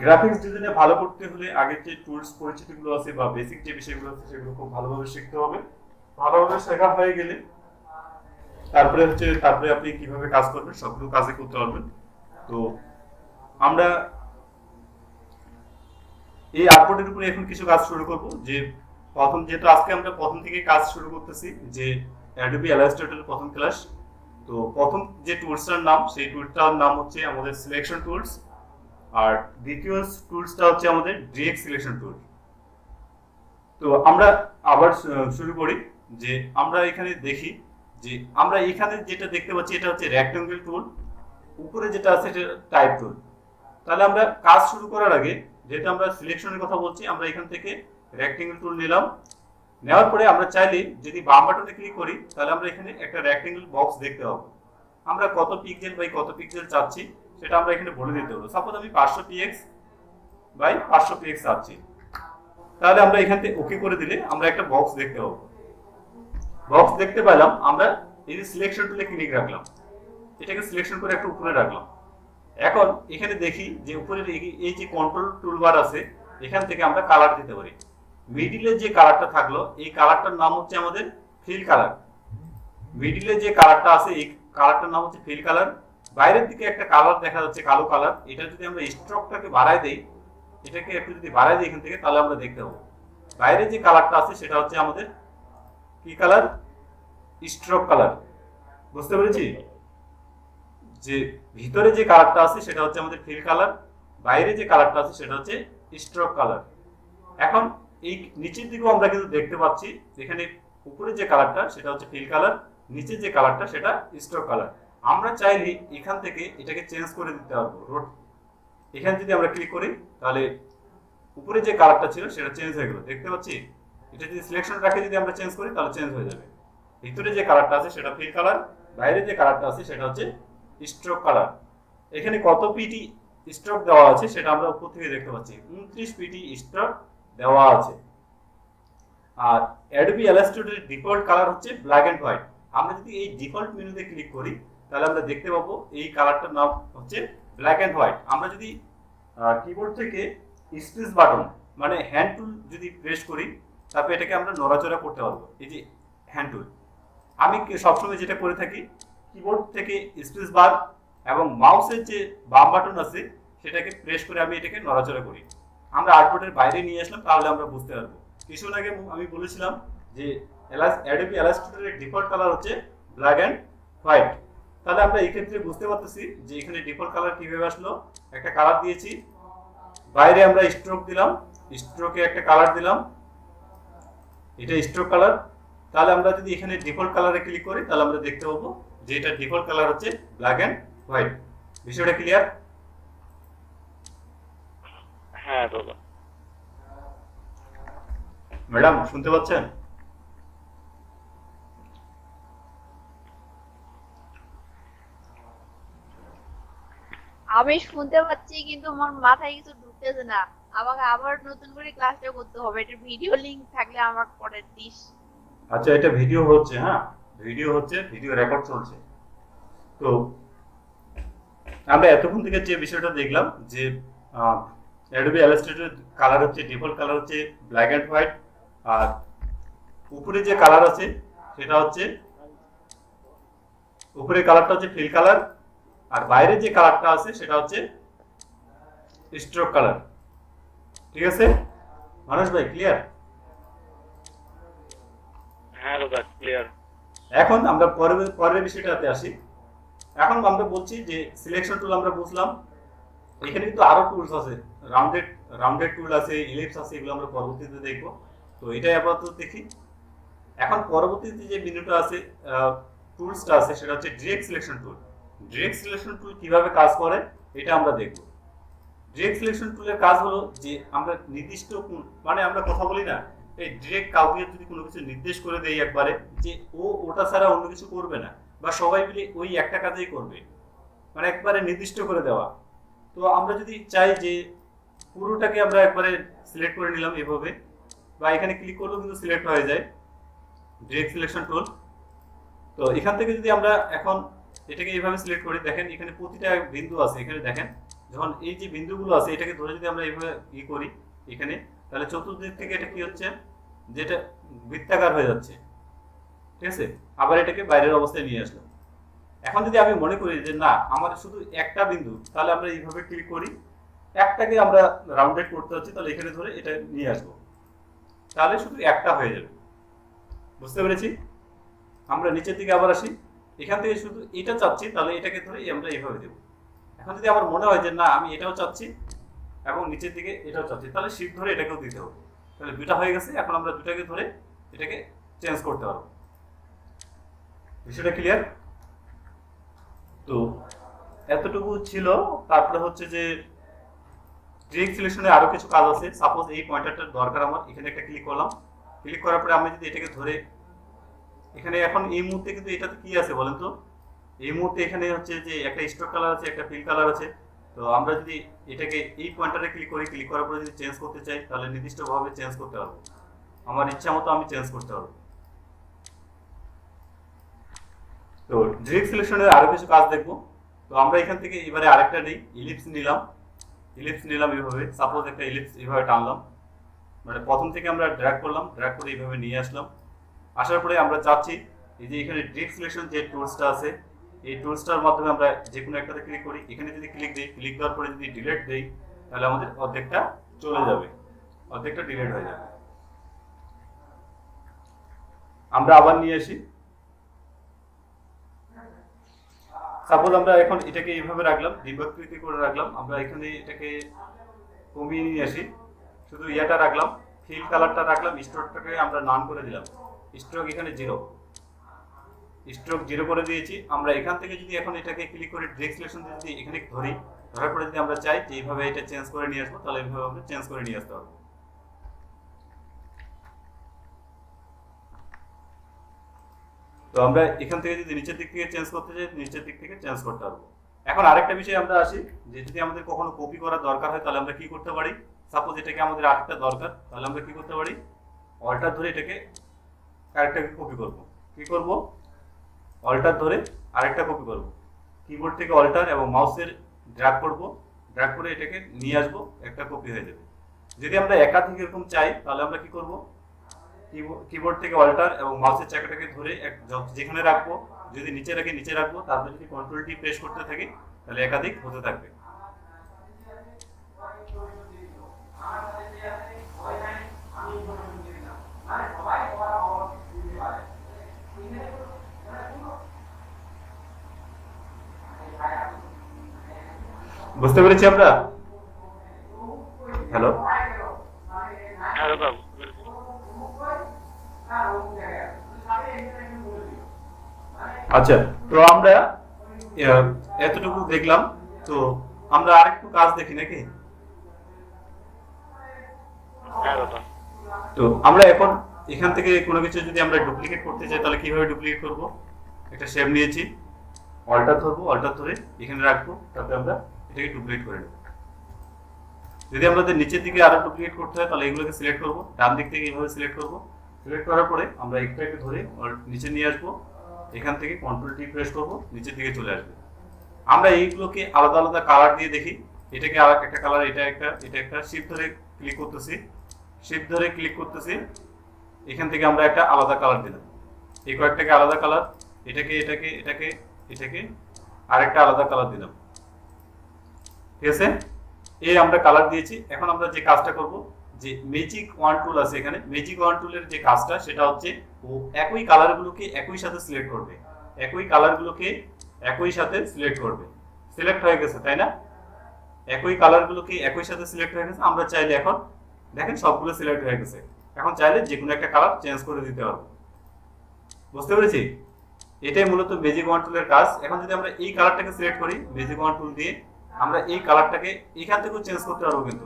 গ্রাফিক্স ডিজাইনে ভালো করতে হলে আগের যে টুলস পরিচিতিগুলো আছে বা বেসিক যে বিষয়গুলো আছে সেগুলো খুব ভালোভাবে শিখতে হবে। ভালোভাবে শেখা হয়ে গেলে তারপরে আপনি কিভাবে কাজ করবেন সবগুলো কাজে করতে পারবেন। তো আমরা এই আর্টবোর্ডের উপরে এখন কিছু কাজ শুরু করব। যে যেহেতু আজকে আমরা প্রথম থেকে কাজ শুরু করতেছি, যে অ্যাডোবি ইলাস্ট্রেটরের প্রথম ক্লাস। তো প্রথম যে টুলসটার নাম, সেই টুলসটার নাম হচ্ছে আমাদের সিলেকশন টুলস, আর দ্বিতীয় টুলসটা হচ্ছে আমাদের ডিরেক্ট সিলেকশন টুল। তো আমরা আবার শুরু করি। যে আমরা এখানে দেখি যে আমরা এখানে যেটা দেখতে পাচ্ছি এটা হচ্ছে রেক্ট্যাঙ্গেল টুল, উপরে যেটা আছে এটা টাইপ টুল। তাহলে আমরা কাজ শুরু করার আগে, যেহেতু আমরা সিলেকশনের কথা বলছি, আমরা এখান থেকে রেক্ট্যাঙ্গেল টুল নিলাম। নেওয়ার পরে আমরা চাইলে যদি বাম বাটনে ক্লিক করি তাহলে আমরা এখানে একটা রেক্ট্যাঙ্গেল বক্স দেখতে পাবো। আমরা কত পিক্সেল বাই কত পিক্সেল চাচ্ছি সেটা আমরা এখানে বলে দিতে হবে। সাপোজ আমি 500 পিএক্স বাই 500 পিএক্স চাচ্ছি, তাহলে আমরা এখান থেকে ওকে করে দিলে আমরা একটা বক্স দেখতে পাবো। বক্স দেখতে পেলাম, আমরা এই যে সিলেকশন টুলে ক্লিক রাখলাম, এটাকে সিলেকশন করে একটু উপরে রাখলাম। এখন এখানে দেখি যে উপরে এই যে কন্ট্রোল টুলবার আছে, এখান থেকে আমরা কালার দিতে পারি। মিডিলে যে কালারটা থাকলো এই কালারটার নাম হচ্ছে আমাদের ফিল কালার। মিডিলে যে কালারটা আছে এই কালারটার নাম হচ্ছে ফিল কালার। বাইরের দিকে একটা কালার দেখা যাচ্ছে কালো কালার, এটা যদি আমরা স্ট্রোকটাকে বাড়ায় দেই, এটাকে একটু যদি বাড়ায় দিই এখান থেকে, তাহলে আমরা দেখতে পাবো বাইরে যে কালারটা আছে সেটা হচ্ছে আমাদের কি কালার? Stroke colour. বুঝতে পেরেছি? যে ভিতরে যে কালারটা আছে সেটা হচ্ছে আমাদের ফিল কালার, বাইরে যে কালারটা আছে সেটা হচ্ছে স্ট্রোক কালার। এখন এই নিচের দিকেও আমরা কিন্তু দেখতে পাচ্ছি এখানে উপরে যে কালারটা সেটা হচ্ছে ফিল কালার, নিচে যে কালারটা সেটা স্ট্রোক কালার। আমরা চাইলে এখান থেকে এটাকে চেঞ্জ করে দিতে পারবো। এখানে যদি আমরা ক্লিক করি তাহলে উপরে যে কালারটা ছিল সেটা চেঞ্জ হয়ে গেল, দেখতে পাচ্ছি। এটা যদি সিলেকশন রাখে যদি আমরা চেঞ্জ করি তাহলে চেঞ্জ হয়ে যাবে। ভিতরে যে কালারটা আছে সেটা ফিল কালার, বাইরে যে কালারটা আছে সেটা হচ্ছে স্ট্রোক কালার। এখানে কত পিটি স্ট্রোক দেওয়া আছে সেটা আমরা উপর থেকে দেখতে পাচ্ছি, 29 পিটি স্ট্রোক দেওয়া আছে। আর অ্যাডোবি ইলাস্ট্রেটরের ডিফল্ট কালার হচ্ছে ব্ল্যাক এন্ড হোয়াইট। আমরা যদি এই ডিফল্ট মেনুতে ক্লিক করি তাহলে আমরা দেখতে পাবো এই কালারটার নাম হচ্ছে ব্ল্যাক এন্ড হোয়াইট। আমরা যদি কিবোর্ড থেকে স্পেস বাটন মানে হ্যান্ড টুল যদি প্রেস করি তারপর এটাকে আমরা নড়াচড়া করতে পারবো। এই যে হ্যান্ড টুল, আমি সবসময় যেটা করে থাকি, কিবোর্ড থেকে স্পেস বার এবং মাউসের যে বাম বাটন আছে সেটাকে প্রেস করে আমি এটাকে নড়াচড়া করি। আমরা আর্টবোর্ডের বাইরে নিয়ে আসলাম, তাহলে আমরা বুঝতে পারবো। কিছুক্ষণ আগে আমি বলেছিলাম যে অ্যাডোবি ইলাস্ট্রেটরের ডিফল্ট কালার হচ্ছে ব্ল্যাক এন্ড হোয়াইট। তাহলে আমরা এই ক্ষেত্রে বুঝতে পারতেছি যে এখানে ডিফল্ট কালার কিভাবে আসলো। একটা কালার দিয়েছি, বাইরে আমরা স্ট্রোক দিলাম, স্ট্রোকে একটা কালার দিলাম, এটা স্ট্রোক কালার। তাহলে আমরা যদি এখানে ডিফল্ট কালারে ক্লিক করি তাহলে আমরা দেখতে পাবো যে এটা ডিফল্ট কালার হচ্ছে ব্ল্যাক এন্ড হোয়াইট। বিষয়টা ক্লিয়ার? হ্যাঁ দাদা। ম্যাডাম শুনতে পাচ্ছেন? আমি শুনতে পাচ্ছি কিন্তু আমার মাথায় কিছু ঢুকতেছে না। আমাকে আবার নতুন করে ক্লাসটা করতে হবে। এটা ভিডিও লিংক থাকলে আমার পরে দিস। আচ্ছা, এটা ভিডিও হচ্ছে, হ্যাঁ ভিডিও হচ্ছে, ভিডিও রেকর্ড চলছে। তো আমরা এতক্ষণ থেকে যে বিষয়টা দেখলাম যে অ্যাডোবি ইলাস্ট্রেটর কালার হচ্ছে ডিফল্ট কালার হচ্ছে ব্ল্যাক এন্ড হোয়াইট, আর উপরে যে কালার আছে সেটা হচ্ছে, উপরের কালারটা হচ্ছে ফিল কালার, আর বাইরে যে কালারটা আছে সেটা হচ্ছে স্ট্রোক কালার। ঠিক আছে মানুষ ভাই, ক্লিয়ার? হ্যাঁ দাদা ক্লিয়ার। এখন আমরা পরের বিষয়টাতে আসি। এখন আমরা বলছি যে সিলেকশন টুল আমরা বুঝলাম, এখানে কিন্তু আরো টুলস আছে, রাউন্ডেড টুল আছে, ইলিপস আছে, এগুলো আমরা পরবর্তীতে দেখবো। তো এটাই আপাতত দেখি। এখন পরবর্তীতে যে মেনুটা আছে, টুলসটা আছে, সেটা হচ্ছে direct selection tool. Direct selection tool কিভাবে কাজ করে এটা আমরা দেখব। ডিরেক্ট সিলেকশন টুলের কাজ হলো যে আমরা নির্দিষ্ট মানে আমরা কথা বলি না, এই ডিরেক্ট কাউকে যদি কোনো কিছু নির্দেশ করে দেই একবারে যে ও ওটা ছাড়া অন্য কিছু করবে না, বা সবাই মিলে ওই একটা কাজই করবে, মানে একবারে নির্দিষ্ট করে দেওয়া। তো আমরা যদি চাই যে পুরোটাকে আমরা একবারে সিলেক্ট করে নিলাম এভাবে, বা এখানে ক্লিক করলেও কিন্তু সিলেক্ট হয়ে যায় ডিরেক্ট সিলেকশন টুল। তো এখান থেকে যদি আমরা এখন এটাকে এইভাবে সিলেক্ট করি, দেখেন এখানে প্রতিটা বিন্দু আছে, এখানে দেখেন যখন এই যে বিন্দুগুলো আছে এটাকে ধরে যদি আমরা এইভাবে করি এখানে, তাহলে চতুর্দিক থেকে এটা কি হচ্ছে, যেটা বৃত্তাকার হয়ে যাচ্ছে। ঠিক আছে, আবার এটাকে বাইরের অবস্থায় নিয়ে আসলাম। এখন যদি আমি মনে করি যে না আমার শুধু একটা বিন্দু, তাহলে আমরা এইভাবে ক্লিক করি, একটাকে আমরা রাউন্ডেড করতে হচ্ছে, তাহলে এখানে ধরে এটা নিয়ে আসবো, তাহলে শুধু একটা হয়ে যাবে। বুঝতে পেরেছি? আমরা নিচের দিকে আবার আসি, এখান থেকে শুধু এটা চাচ্ছি, তাহলে এটাকে ধরে আমরা এইভাবে দেবো। এখন যদি আমার মনে হয় যে না আমি এটাও চাচ্ছি এবং নিচের দিকে এটাও চাচ্ছি, তাহলে শিফট ধরে এটাকেও দিতে হবে, তাহলে দুটা হয়ে গেছে। এখন আমরা দুটাকে ধরে এটাকে চেঞ্জ করতে পারবো। বিষয়টা ক্লিয়ার? তো এতটুকু ছিল। তারপরে হচ্ছে যে ডিরেক্ট সিলেকশনে আরো কিছু কাজ আছে। সাপোজ এই পয়েন্টারটার দরকার আমার, এখানে একটা ক্লিক করলাম, ক্লিক করার পরে আমি যদি এটাকে ধরে এখানে, এখন এই মুহূর্তে কিন্তু এটাতে কি আছে বলেন তো, এই মুহূর্তে এখানে হচ্ছে যে একটা স্ট্রোক কালার আছে, একটা ফিল কালার আছে। তো আমরা যদি এটাকে এই পয়েন্টারে ক্লিক করি, ক্লিক করার পরে যদি চেঞ্জ করতে চাই, তাহলে নির্দিষ্টভাবে চেঞ্জ করতে পারবো, আমার ইচ্ছা মতো আমি চেঞ্জ করতে পারবো। তো ডিরেক্ট সিলেকশনের আরো কিছু কাজ দেখবো। তো আমরা এখান থেকে এবারে আরেকটা নেই, ইলিপস নিলাম এইভাবে। সাপোজ একটা ইলিপস এইভাবে টানলাম, মানে প্রথম থেকে আমরা ড্র্যাগ করলাম, ড্র্যাগ করে এইভাবে নিয়ে আসলাম। আসার পরে আমরা চাচ্ছি এই যে এখানে ডিরেক্ট সিলেকশন যে টুলসটা আছে, এই টুলসটার মাধ্যমে আমরা যে কোনো একটাতে ক্লিক করি, এখানে যদি ক্লিক দিই, ক্লিক দেওয়ার পরে যদি ডিলিট দেই, তাহলে আমাদের অর্ধেকটা চলে যাবে, অর্ধেকটা ডিলিট হয়ে যাবে। আমরা আবার নিয়ে আসি। সাপোজ আমরা এখন এটাকে এইভাবে রাখলাম, ডিম্বাকৃতি করে রাখলাম, আমরা এখানে এটাকে কমিয়ে নিয়ে আসি, শুধু ইয়াটা রাখলাম, ফিল কালারটা রাখলাম, স্ট্রোকটাকে আমরা নান করে দিলাম, স্ট্রোক এখানে স্ট্রোক 0 করে দিয়েছি। আমরা এখান থেকে যদি এখন এটাকে ক্লিক করে ডিরেক্ট সিলেকশন যদি এখানে ধরার পরে যদি আমরা চাই যে এইভাবে এটা চেঞ্জ করে নিয়ে আসবো, তাহলে এইভাবে আমরা চেঞ্জ করে নিয়ে আসতে পারবো। তো আমরা এখান থেকে যদি নিচের দিক থেকে চেঞ্জ করতে চাই, নিচের দিক থেকে চেঞ্জ করতে পারবো। এখন আরেকটা বিষয় আমরা আসি, যে যদি আমাদের কখনো কপি করার দরকার হয়, তাহলে আমরা কি করতে পারি, সাপোজ এটাকে আমাদের আরেকটা দরকার, তাহলে আমরা কি করতে পারি, অল্টার ধরে এটাকে আরেকটাকে কপি করব। কি করব, অল্টার ধরে আরেকটা কপি করব, কিবোর্ড থেকে অল্টার এবং মাউসের ড্র্যাগ করব, ড্র্যাগ করে এটাকে নিয়ে আসবো, একটা কপি হয়ে যাবে। যদি আমরা একাধিক এরকম চাই, তাহলে আমরা কি করব, কিবোর্ড থেকে অল্টার এবং মাউসের চাকাটাকে ধরে যেখানে রাখবো, যদি নিচে রাখি নিচে রাখবো, তারপর যদি কন্ট্রোল টি প্রেস করতে থাকি, তাহলে একাধিক হতে থাকবে। বুঝতে পেরেছি আমরা? হ্যালো, হ্যাঁ দাদা আচ্ছা। তো আমরা এতটুকু দেখলাম, তো আমরা আরেকটু কাজ দেখি নাকি? হ্যাঁ দাদা। তো আমরা এখন এখান থেকে কোনো কিছু যদি আমরা ডুপ্লিকেট করতে চাই, তাহলে কিভাবে ডুপ্লিকেট করব, একটা শেপ নিয়েছি, অল্টার ধরবো, অল্টার ধরে এখানে রাখবো, তারপরে আমরা এটাকে ডুপ্লিকেট করে নেব। যদি আমাদের নিচের দিকে আরো ডুপ্লিকেট করতে হয়, তাহলে এগুলোকে সিলেক্ট করবো, ডান দিক থেকে এইভাবে সিলেক্ট করবো, সিলেক্ট করার পরে আমরা একটাকে ধরে নিচে নিয়ে আসবো, এখান থেকে কন্ট্রোল টি প্রেস করবো, নিচের দিকে চলে আসবে। আমরা এইগুলোকে আলাদা আলাদা কালার দিয়ে দেখি, এটাকে আর একটা কালার, এটা একটা শিফট ধরে ক্লিক করতেছি, শিফট ধরে ক্লিক করতেছি, এখান থেকে আমরা একটা আলাদা কালার দিলাম, এই কয়েকটাকে আলাদা কালার, এটাকে এটাকে এটাকে এটাকে আরেকটা আলাদা কালার দিলাম, ঠিক আছে। এই আমরা কালার দিয়েছি। এখন আমরা যে কাজটা করব, যে ম্যাজিক ওয়ান টুল আছে এখানে, ম্যাজিক ওয়ান টুলের যে কাজটা সেটা হচ্ছে ও একই কালারগুলোকে একই সাথে সিলেক্ট করবে, একই কালারগুলোকে একই সাথে সিলেক্ট করবে। সিলেক্ট হয়ে গেছে তাই না, একই কালারগুলোকে একই সাথে সিলেক্ট হয়ে গেছে। আমরা চাইলে এখন দেখেন সবগুলো সিলেক্ট হয়ে গেছে, এখন চাইলে যে কোনো একটা কালার চেঞ্জ করে দিতে পারবো। বুঝতে পেরেছি, এটাই মূলত ম্যাজিক ওয়ান টুলের কাজ। এখন যদি আমরা এই কালারটাকে সিলেক্ট করি ম্যাজিক ওয়ান টুল দিয়ে, আমরা এই কালারটাকে এখান থেকেও চেঞ্জ করতে পারবো, কিন্তু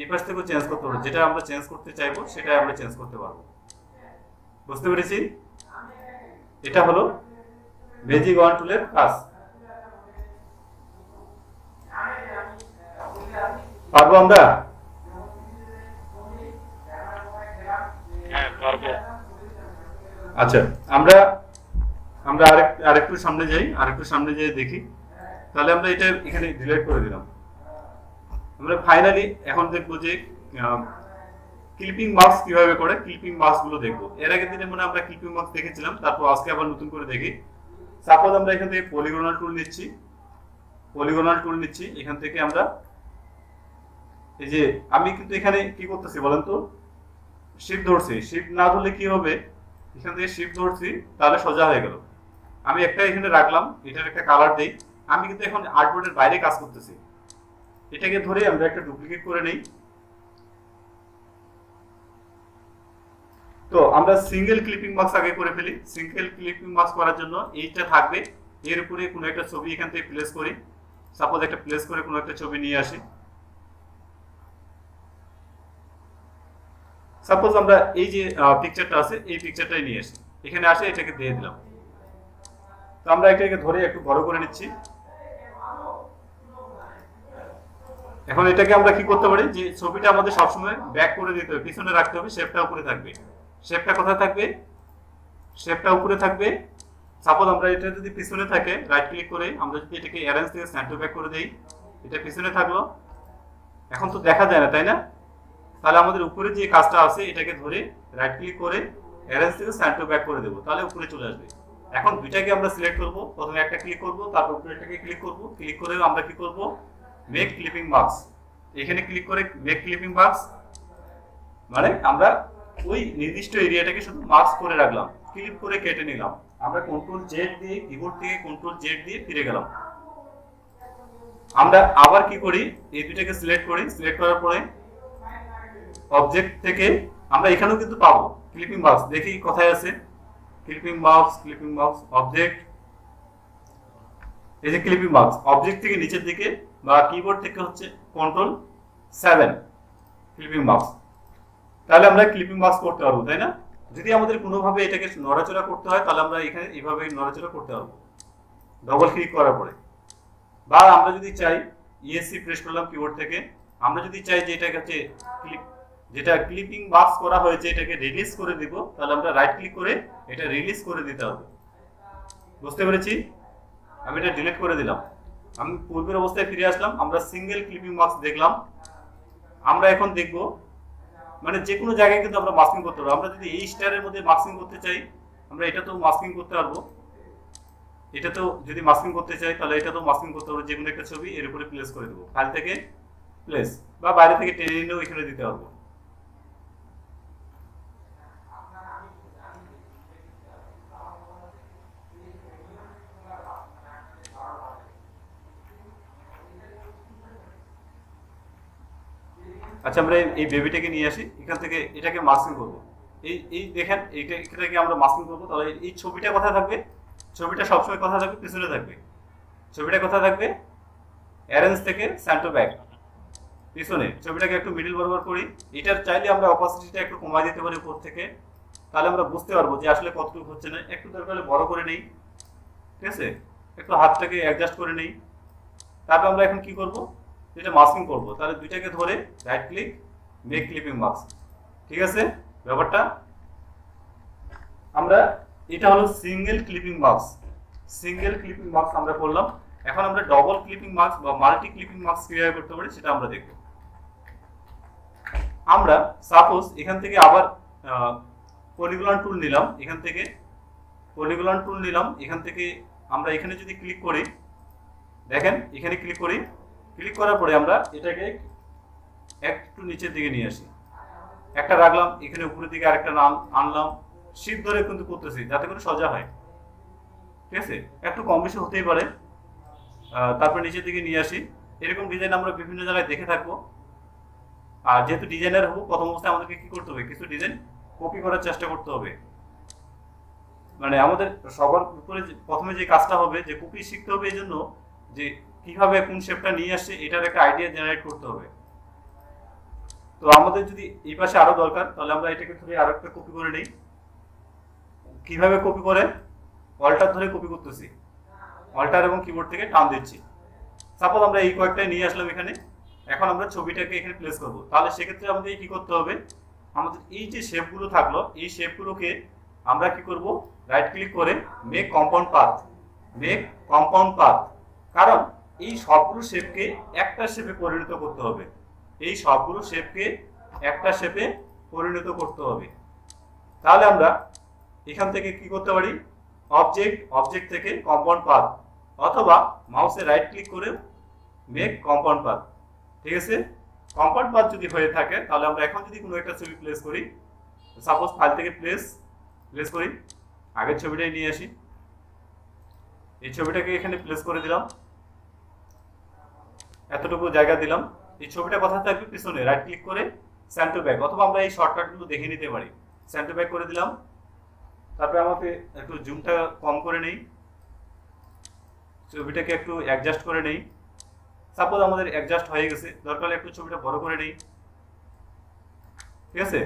এই পাশ থেকেও চেঞ্জ করতে পারবো, যেটা আমরা চেঞ্জ করতে চাইবো সেটাই আমরা চেঞ্জ করতে পারবো। বুঝতে পেরেছি, এটা হলো ম্যাজিক ওয়ান টুলের কাজ। পারবো আমরা? হ্যাঁ পারবো। আচ্ছা, আমরা আমরা আরেকটু সামনে যাই, আরেকটু সামনে যেয়ে দেখি। তাহলে আমরা এটা এখানে ডিলিট করে দিলাম। আমরা ফাইনালি এখন দেখবো যে ক্লিপিং মার্কস কিভাবে করে, ক্লিপিং মার্কস গুলো দেখবো। এর আগের দিনে মনে আমরা ক্লিপিং মার্কস দেখেছিলাম, তারপর আজকে আবার নতুন করে দেখি। সাপোজ আমরা এখান থেকে পলিগনাল টুল নিচ্ছি, পলিগনাল টুল নিচ্ছি। এখান থেকে আমরা এই যে আমি কিন্তু এখানে কি করতেছি বলেন তো, শিফট ধরছি। শিফট না ধরলে কি হবে, এখান থেকে শিফট ধরছি তাহলে সোজা হয়ে গেল। আমি একটা এখানে রাখলাম, এটার একটা কালার দেই। আমি কিন্তু এখন আর্টবোর্ডের বাইরে কাজ করতেছি। এটাকে ধরে আমরা একটা ডুপ্লিকেট করে নেই। তো আমরা সিঙ্গেল ক্লিপিং মার্কস আগে করে ফেলি। সিঙ্গেল ক্লিপিং মার্কস করার জন্য এইটা থাকবে, এর উপরে কোনো একটা ছবি এখান থেকে প্লেস করি। সাপোজ একটা প্লেস করে কোনো একটা ছবি নিয়ে আসি। সাপোজ আমরা এই যে পিকচারটা আছে এই পিকচারটাই নিয়ে আসি, এখানে আসে এটাকে দিয়ে দিলাম। তো আমরা এটাকে ধরে একটু বড় করে নিচ্ছি। এখন এটাকে আমরা কি করতে পারি, যে ছবিটা আমাদের সবসময় ব্যাক করে দিতে হবে, পিছনে রাখতে হবে, শেপটা উপরে থাকবে। শেপটা কোথায় থাকবে, শেপটা উপরে থাকবে। সাপোজ আমরা এটা যদি পিছনে থাকে, রাইট ক্লিক করে আমরা যদি এটাকে অ্যারেঞ্জ থেকে সেন্টার ব্যাক করে দেই, এটা পিছনে থাকলো। এখন তো দেখা যায় না তাই না, তাহলে আমাদের উপরে যে কাজটা আছে এটাকে ধরে রাইট ক্লিক করে অ্যারেঞ্জ থেকে সেন্টার ব্যাক করে দেবো, তাহলে উপরে চলে আসবে। এখন দুইটাকে আমরা সিলেক্ট করব, প্রথমে একটা ক্লিক করব, তারপর উপরেটাকে ক্লিক করব। ক্লিক করে আমরা কি করব, মেক ক্লিপিং মার্কস। এখানে ক্লিক করে মেক ক্লিপিং মার্কস মানে আমরা ওই নির্দিষ্ট এরিয়াটাকে শুধু মার্কস করে রাখলাম, ক্লিক করে কেটে নিলাম। আমরা কন্ট্রোল জেড দিয়ে, কিবোর্ড থেকে কন্ট্রোল জেড দিয়ে ফিরে গেলাম। আমরা আবার কি করি, এই দুইটাকে সিলেক্ট করি। সিলেক্ট করার পরে অবজেক্ট থেকে আমরা এখানেও কিন্তু পাবো ক্লিপিং মার্কস। দেখি কোথায় আছে clipping marks, clipping marks object, এই যে ক্লিপিং মার্কস। অবজেক্ট থেকে নিচের দিকে বা কিবোর্ড থেকে হচ্ছে কন্ট্রোল 7 ক্লিপিং মার্কস। তাহলে আমরা ক্লিপিং মার্কস করতে পারবো তাই না। যদি আমাদের কোনোভাবে এটাকে নড়াচড়া করতে হয় তাহলে আমরা এখানে এইভাবে নড়াচড়া করতে পারবো ডবল ক্লিক করার পরে। বা আমরা যদি চাই ইএসসি প্রেস করলাম কিবোর্ড থেকে, আমরা যদি চাই যে এটাকে হচ্ছে যেটা ক্লিপিং মার্কস করা হয়েছে এটাকে রিলিজ করে দিব, তাহলে আমরা রাইট ক্লিক করে এটা রিলিজ করে দিতে হবে। বুঝতে পেরেছি, আমি এটা ডিলিট করে দিলাম। আমি পূর্বের অবস্থায় ফিরে আসলাম। আমরা সিঙ্গেল ক্লিপিং মার্কস দেখলাম। আমরা এখন দেখব মানে যে কোনো জায়গায় কিন্তু আমরা মাস্কিং করতে পারবো। আমরা যদি এই স্টারের মধ্যে মাস্কিং করতে চাই, আমরা এটা তো মাস্কিং করতে পারবো। এটা তো যদি মাস্কিং করতে চাই তাহলে এটা তো মাস্কিং করতে পারবো। যে কোনো একটা ছবি এর উপরে প্লেস করে দেবো, ফাইল থেকে প্লেস, বা বাইরে থেকে টেনে নিয়েও এখানে দিতে পারবো। আচ্ছা, আমরা এই বেবিটাকে নিয়ে আসি, এখান থেকে এটাকে মাস্কিং করব। এই দেখেন এটাকে আমরা মাস্কিং করব। তাহলে এই ছবিটা কোথায় থাকবে, ছবিটা সবসময় কোথায় থাকবে, পিছনে থাকবে। ছবিটা কোথায় থাকবে, অ্যারেঞ্জ থেকে সেন্টার ব্যাক, পিছনে। ছবিটাকে একটু মিডল বরাবর করি। এটার চাইলে আমরা অপাসিটিটা একটু কমাই দিতে পারি উপর থেকে, তাহলে আমরা বুঝতে পারবো যে আসলে কতটুকু হচ্ছে না। একটু দরকার হলে বড় করে নেই, ঠিক আছে, একটু হাতটাকে অ্যাডজাস্ট করে নেই। তারপর আমরা এখন কি করব, এটা মাস্কিং করব। তাহলে দুইটাকে ধরে right click, make clipping marks. ঠিক আছে ব্যাপারটা। আমরা এটা হলো single clipping marks. Single clipping marks আমরা করলাম। এখন আমরা ডবল ক্লিপিং মার্কস বা মাল্টি ক্লিপিং মার্কস কিভাবে করতে পারি সেটা আমরা দেখব। আমরা সাপোজ এখান থেকে আবার পলিগন টুল নিলাম এখান থেকে, পলিগন টুল নিলাম এখান থেকে। আমরা এখানে যদি ক্লিক করি, দেখেন এখানে ক্লিক করি, ক্লিক করার পরে আমরা এটাকে একটু নিচের দিকে নিয়ে আসি, একটা রাখলাম, এখানে উপরের দিকে আরেকটা নাম আনলাম, শিফট ধরে কিন্তু করতেছি যাতে করে সোজা হয়, ঠিক আছে? একটু কম বেশি হতেই পারে। তারপর নিচের দিকে নিয়ে আসি। এরকম ডিজাইন আমরা বিভিন্ন জায়গায় দেখে থাকবো। আর যেহেতু ডিজাইনার হবো, প্রথম অবস্থায় আমাদেরকে কি করতে হবে, কিছু ডিজাইন কপি করার চেষ্টা করতে হবে। মানে আমাদের সবার উপরে প্রথমে যে কাজটা হবে যে কপি শিখতে হবে, এই জন্য যে কিভাবে কোন শেপটা নিয়ে আসছে এটার একটা আইডিয়া জেনারেট করতে হবে। তো আমাদের যদি এই পাশে আরো দরকার, তাহলে আমরা এটাকে ধরে আরো একটা কপি করে নিই। কিভাবে কপি করে, অল্টার ধরে কপি করতেছি, অল্টার এবং কিবোর্ড থেকে টান দিচ্ছি। সাপোজ আমরা এই কয়েকটাই নিয়ে আসলাম এখানে। এখন আমরা ছবিটাকে এখানে প্লেস করব। তাহলে সেক্ষেত্রে আমাদের কি করতে হবে, আমাদের এই যে শেপগুলো থাকলো, এই শেপগুলোকে আমরা কি করব, রাইট ক্লিক করে make compound path, make compound path. কারণ এই সবগুলো শেপকে একটা শেপে পরিণত করতে হবে, এই সবগুলো শেপকে একটা শেপে পরিণত করতে হবে। তাহলে আমরা এখান থেকে কি করতে পারি, অবজেক্ট, অবজেক্ট থেকে কম্পাউন্ড পাথ, অথবা মাউসে রাইট ক্লিক করে মেক কম্পাউন্ড পাথ, ঠিক আছে? কম্পাউন্ড পাথ যদি হয়ে থাকে, তাহলে আমরা এখন যদি কোনো একটা ছবি প্লেস করি, সাপোজ ফাইল থেকে প্লেস করি, আগের ছবিটাই নিয়ে আসি, এই ছবিটাকে এখানে প্লেস করে দিলাম, এতটুকু জায়গা দিলাম। এই ছবিটা কোথায় থাকবে, পিছনে, রাইট ক্লিক করে সেন্ড টু ব্যাক, অথবা আমরা এই শর্টকাটগুলো দেখে নিতে পারি। সেন্ড টু ব্যাক করে দিলাম। তারপরে আমাকে একটু জুমটা কম করে নেই, ছবিটাকে একটু অ্যাডজাস্ট করে নেই। সাপোজ আমাদের অ্যাডজাস্ট হয়ে গেছে, দরকার হলে একটু ছবিটা বড় করে নেই, ঠিক আছে?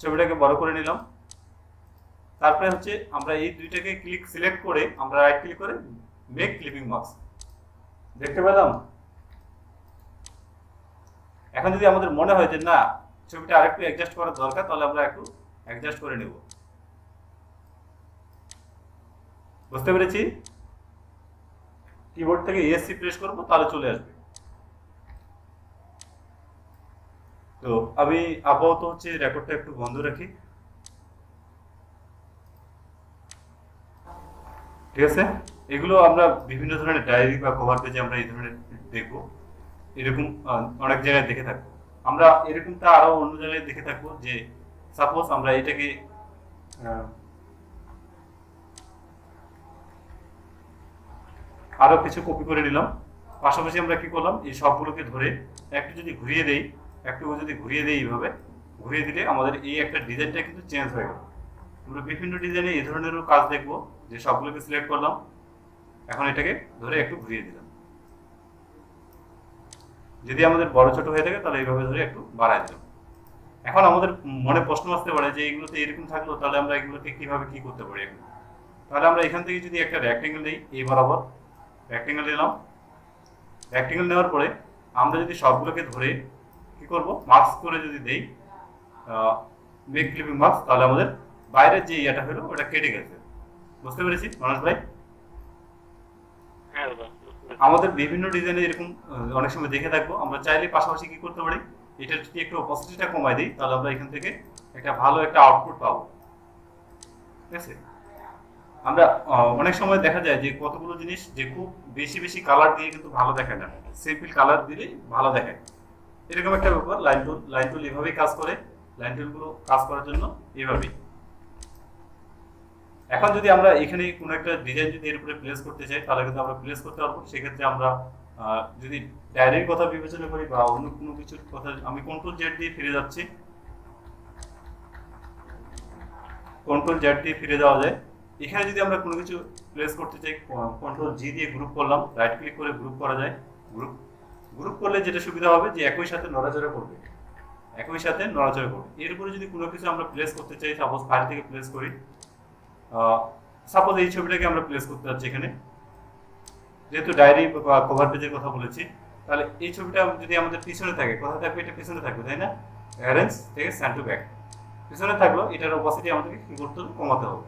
ছবিটাকে বড় করে নিলাম। তারপরে হচ্ছে আমরা এই দুইটাকে সিলেক্ট করে আমরা রাইট ক্লিক করে মেক ক্লিপিং মাস্ক, দেখতে পেলাম। এখন যদি আমাদের মনে হয় যে না, ছবিটা আরেকটু অ্যাডজাস্ট করার দরকার, তাহলে আমরা একটু অ্যাডজাস্ট করে নেব। বুঝতে পেরেছি? কিবোর্ড থেকে ESC প্রেস করব, তাহলে চলে আসবে। তো আমি আপাতত হচ্ছে রেকর্ডটা একটু বন্ধ রাখি, ঠিক আছে? এগুলো আমরা বিভিন্ন ধরনের ডায়েরি বা কভার পেজে আমরা এই ধরনের দেখবো, এরকম অনেক জায়গায় দেখে থাকবো। আমরা এরকমটা আরো অন্য জায়গায় দেখে থাকবো, যে সাপোজ আমরা এটাকে আরো কিছু কপি করে নিলাম, পাশাপাশি আমরা কি করলাম, এই সবগুলোকে ধরে একটু যদি ঘুরিয়ে দেই, এইভাবে ঘুরিয়ে দিলে আমাদের এই একটা ডিজাইনটা কিন্তু চেঞ্জ হয়ে গেল। আমরা বিভিন্ন ডিজাইনে এই ধরনেরও কাজ দেখবো, যে সবগুলোকে সিলেক্ট করলাম, এখন এটাকে ধরে একটু ঘুরিয়ে দিলাম। যদি আমাদের বড় ছোট হয়ে থাকে, তাহলে এইভাবে ধরে একটু বাড়ায় দিলাম। এখন আমাদের মনে প্রশ্ন আসতে পারে যে এগুলোতে এরকম থাকলো, তাহলে আমরা এগুলোকে কিভাবে কি করতে পারি এখন? তাহলে আমরা এখান থেকে যদি একটা রেক্টেঙ্গেল নেই, এই বরাবর রেক্টেঙ্গেল নিলাম। রেক্টেঙ্গেল নেওয়ার পরে আমরা যদি সবগুলোকে ধরে কি করব, মাস্ক করে যদি দেই, মেক ক্লিপিং মাস্ক, তাহলে আমাদের বাইরের যে ইয়েটা হলো ওটা কেটে গেছে। বুঝতে পেরেছি মানস ভাই? হ্যাঁ দাদা। আমাদের বিভিন্ন ডিজাইনে এরকম অনেক সময় দেখে থাকবো। আমরা চাইলে পাশাপাশি কি করতে পারি, এটার যদি একটু অপসিটিটা কমাই দিই, তাহলে আমরা এখান থেকে একটা ভালো একটা আউটপুট পাবো, ঠিক আছে? আমরা অনেক সময় দেখা যায় যে কতগুলো জিনিস যে খুব বেশি বেশি কালার দিয়ে কিন্তু ভালো দেখায় না, সিম্পল কালার দিলে ভালো দেখায়, এরকম একটা ব্যাপার। লাইন টুল এভাবেই কাজ করে, লাইন টুলগুলো কাজ করার জন্য এভাবেই। এখন যদি আমরা এখানে কোনো একটা ডিজাইন যদি এর উপরে প্লেস করতে চাই, তাহলে কিন্তু আমরা প্লেস করতে পারবো। সেক্ষেত্রে আমরা যদি ডায়েরির কথা বিবেচনা করি বা অন্য কোনো কিছুর কথা, আমি কন্ট্রোল জেড দিয়ে ফিরে যাচ্ছি, কন্ট্রোল জেড দিয়ে ফিরে যাওয়া যায়। এখানে যদি আমরা কোনো কিছু প্লেস করতে চাই, কন্ট্রোল জি দিয়ে গ্রুপ করলাম, রাইট ক্লিক করে গ্রুপ করা যায়। গ্রুপ করলে যেটা সুবিধা হবে যে একই সাথে নড়াচড়া করবে, এর উপরে যদি কোনো কিছু আমরা প্লেস করতে চাই, সাপোজ ফাইল থেকে প্লেস করি, সাপোজ এই ছবিটাকে আমরা প্লেস করতে যাচ্ছি এখানে, যেহেতু ডায়েরি বা কভার পেজের কথা বলেছি, তাহলে এই ছবিটা যদি আমাদের পিছনে থাকে, কোথায় থাকবে, এটা পিছনে থাকবে, তাই না? অ্যারেঞ্জ থেকে সেন্ড টু ব্যাক, পিছনে থাকলো, এটার অপসিটি আমাদেরকে কি করতে হবে, কমাতে হবে।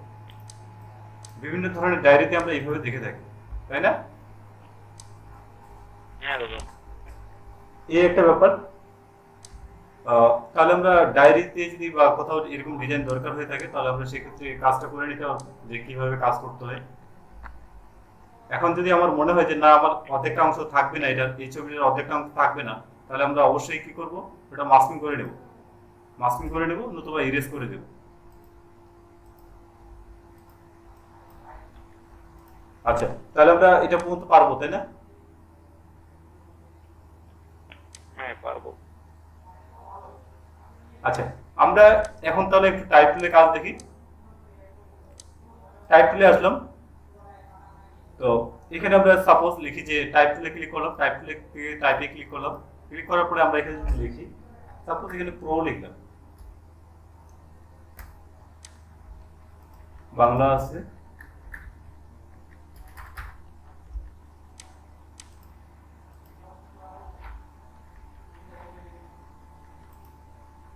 বিভিন্ন ধরনের ডায়েরিতে আমরা এইভাবে দেখে থাকি, তাই না? হ্যাঁ দাদা। এই একটা ব্যাপার। তাহলে আমরা ডায়েরিতে যদি বা কোথাও এরকম ডিজাইন দরকার হয়ে থাকে তাহলে আমরা সেক্ষেত্রে কাজটা করে নিতে হবে যে কিভাবে কাজ করতে হয়। এখন যদি আমার মনে হয় যে না আমার অর্ধেকটা অংশ থাকবে না, এটা এই ছবিটার অর্ধেকটা অংশ থাকবে না, তাহলে আমরা অবশ্যই কি করব, এটা মাস্কিং করে নেব, মাস্কিং করে নেব নতুবা ইরেজ করে দেব। আচ্ছা, তাহলে আমরা এটা পর্যন্ত পারবো তাই না? হ্যাঁ পারবো। আচ্ছা, আমরা এখন তাহলে একটু টাইপ টুলে কাজ দেখি। টাইপ টুলে আসলাম, তো এখানে আমরা সাপোজ লিখি যে টাইপ টুলে ক্লিক করলাম, টাইপ টুলে টাইপে ক্লিক করলাম, ক্লিক করার পরে আমরা এখানে যদি লিখি সাপোজ এখানে প্রো লিখলাম, বাংলা আছে,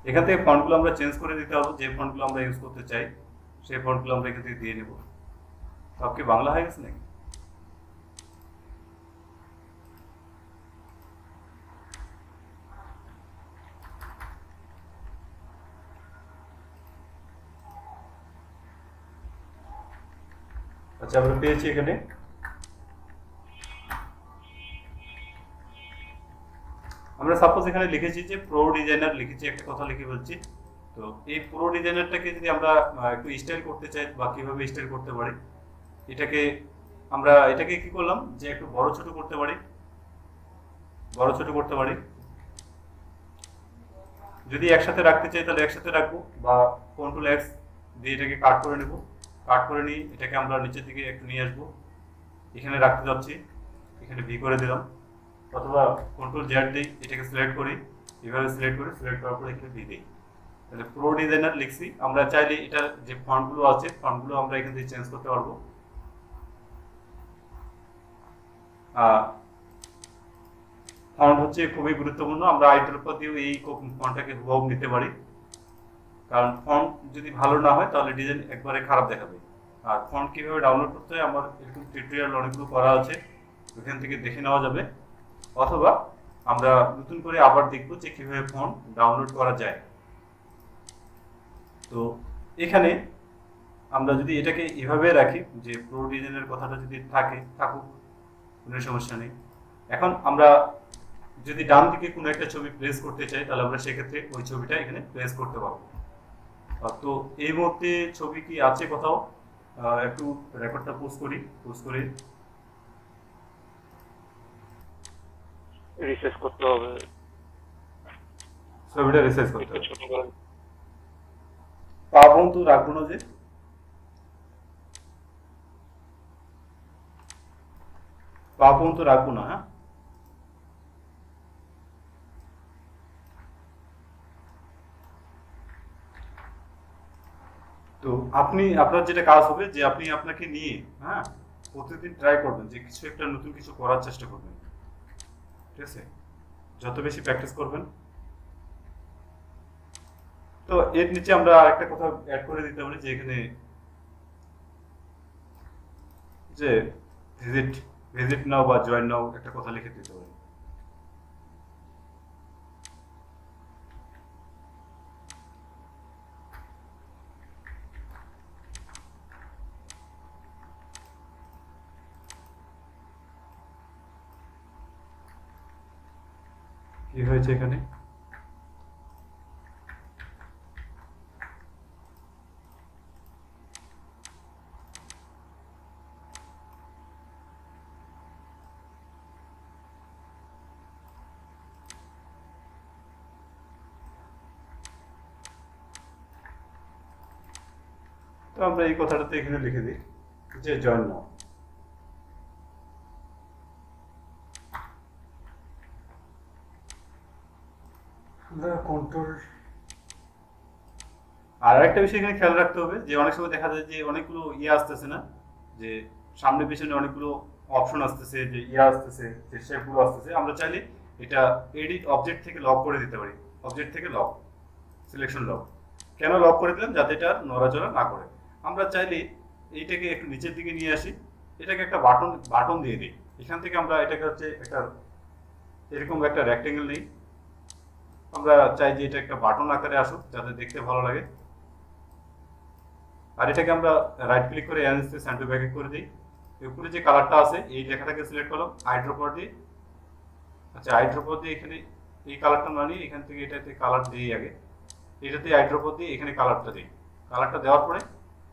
এখান থেকে ফন্টগুলো আমরা চেঞ্জ করে দিতে হবে, যে ফন্টগুলো আমরা ইউজ করতে চাই সেই ফন্টগুলো আমরা এখান থেকে দিয়ে নেব। সব কি বাংলা হয়ে গেছে নাকি? আচ্ছা, আমরা পেয়েছি এখানে। আমরা সাপোজ এখানে লিখেছি যে প্রো ডিজাইনার লিখেছি, একটা কথা লিখে বলছি। তো এই প্রো ডিজাইনারটাকে যদি আমরা একটু স্টাইল করতে চাই বা কিভাবে স্টাইল করতে পারি, এটাকে কি করলাম যে একটু বড় ছোট করতে পারি, বড় ছোট করতে পারি। যদি একসাথে রাখতে চাই তাহলে একসাথে রাখবো, বা কন্ট্রোল এক্স দিয়ে এটাকে কাট করে নেব, কাট করে নিয়ে এটাকে আমরা নিচের দিকে একটু নিয়ে আসবো, এখানে রাখতে যাচ্ছি, এখানে ভি করে দিলাম, অথবা কন্ট্রোল জেড দিই, এটাকে সিলেক্ট করি, এভাবে সিলেক্ট করি, সিলেক্ট করার পরে এখানে ভি দিই। তাহলে প্রো ডিজাইনার লিখছি। আমরা চাইলে এটার যে ফন্টগুলো আছে ফন্টগুলো আমরা এখান থেকে চেঞ্জ করতে পারবো। ফন্ট হচ্ছে খুবই গুরুত্বপূর্ণ, আমরা আইড্রপার দিয়েও এই ফন্টটাকে হুবহু নিতে পারি, কারণ ফন্ট যদি ভালো না হয় তাহলে ডিজাইন একবারে খারাপ দেখাবে। আর ফন্ট কিভাবে ডাউনলোড করতে হয় আমার এরকম টিউটোরিয়াল অনেকগুলো করা আছে, ওখান থেকে দেখে নেওয়া যাবে, অথবা আমরা নতুন করে আবার দেখবো যে কিভাবে ফন্ট ডাউনলোড করা যায়। তো এখানে আমরা যদি এটাকে এভাবে রাখি যে প্রো ডিজাইনের কথাটা যদি থাকুক, কোনো সমস্যা নেই। এখন আমরা যদি ডান দিকে কোনো একটা ছবি প্লেস করতে চাই তাহলে আমরা সেক্ষেত্রে ওই ছবিটা এখানে প্লেস করতে পারবো। তো এই মুহূর্তে ছবি কি আছে কোথাও, একটু রেকর্ডটা পোস্ট করি রিসার্চ করতে হবে, ছবিটা রিসার্চ করতে একটু হবে। ছোট করে। পাবন তো রাখবো না, যে পাবন তো রাখবো না। হ্যাঁ, তো আপনার যেটা কাজ হবে যে আপনি আপনাকে নিয়ে, হ্যাঁ, প্রতিদিন ট্রাই করবেন যে কিছু একটা নতুন কিছু করার চেষ্টা করবেন, ঠিক আছে? যত বেশি প্র্যাকটিস করবেন। তো এর নিচে আমরা আরেকটা কথা অ্যাড করে দিতে পারি যে এখানে যে ভিজিট নাও বা জয়েন নাও একটা কথা লিখে দিতে পারি। কি হয়েছে এখানে? তো আমরা এই কথাটাতে এখানে লিখে দিই যে জয়েন নাও। কন্ট্রোল। আর একটা বিষয় এখানে খেয়াল রাখতে হবে যে অনেক সময় দেখা যায় যে অনেকগুলো আসতেছে না, যে সামনে পিছনে অনেকগুলো অপশন আসতেছে, যে আসতেছে, যে শেপগুলো আসতেছে। আমরা চাইলে এটা এডিট অবজেক্ট থেকে লক করে দিতে পারি, অবজেক্ট থেকে লক, সিলেকশন লক। কেন লক করে দিলাম? যাতে এটা নড়াচড়া না করে। আমরা চাইলে এইটাকে একটু নিচের দিকে নিয়ে আসি, এটাকে একটা বাটন দিয়ে দিই। এখান থেকে আমরা এটাকে হচ্ছে একটা এরকম একটা রেক্টেঙ্গেল নেই, আমরা চাই যে এটা একটা বাটন আকারে আসুক যাতে দেখতে ভালো লাগে। আর এটাকে আমরা রাইট ক্লিক করে এনএসসি সেন্ড টু ব্যাকে করে দিই। উপরে যে কালারটা আছে এই লেখাটাকে সিলেক্ট করলাম আইড্রপার দিয়ে। আচ্ছা আইড্রপার দিয়ে এখানে এই কালারটা না নিয়ে এখান থেকে এটাতে কালার দিই আগে, এটাতে আইড্রপার দিয়ে এখানে কালারটা দিই। কালারটা দেওয়ার পরে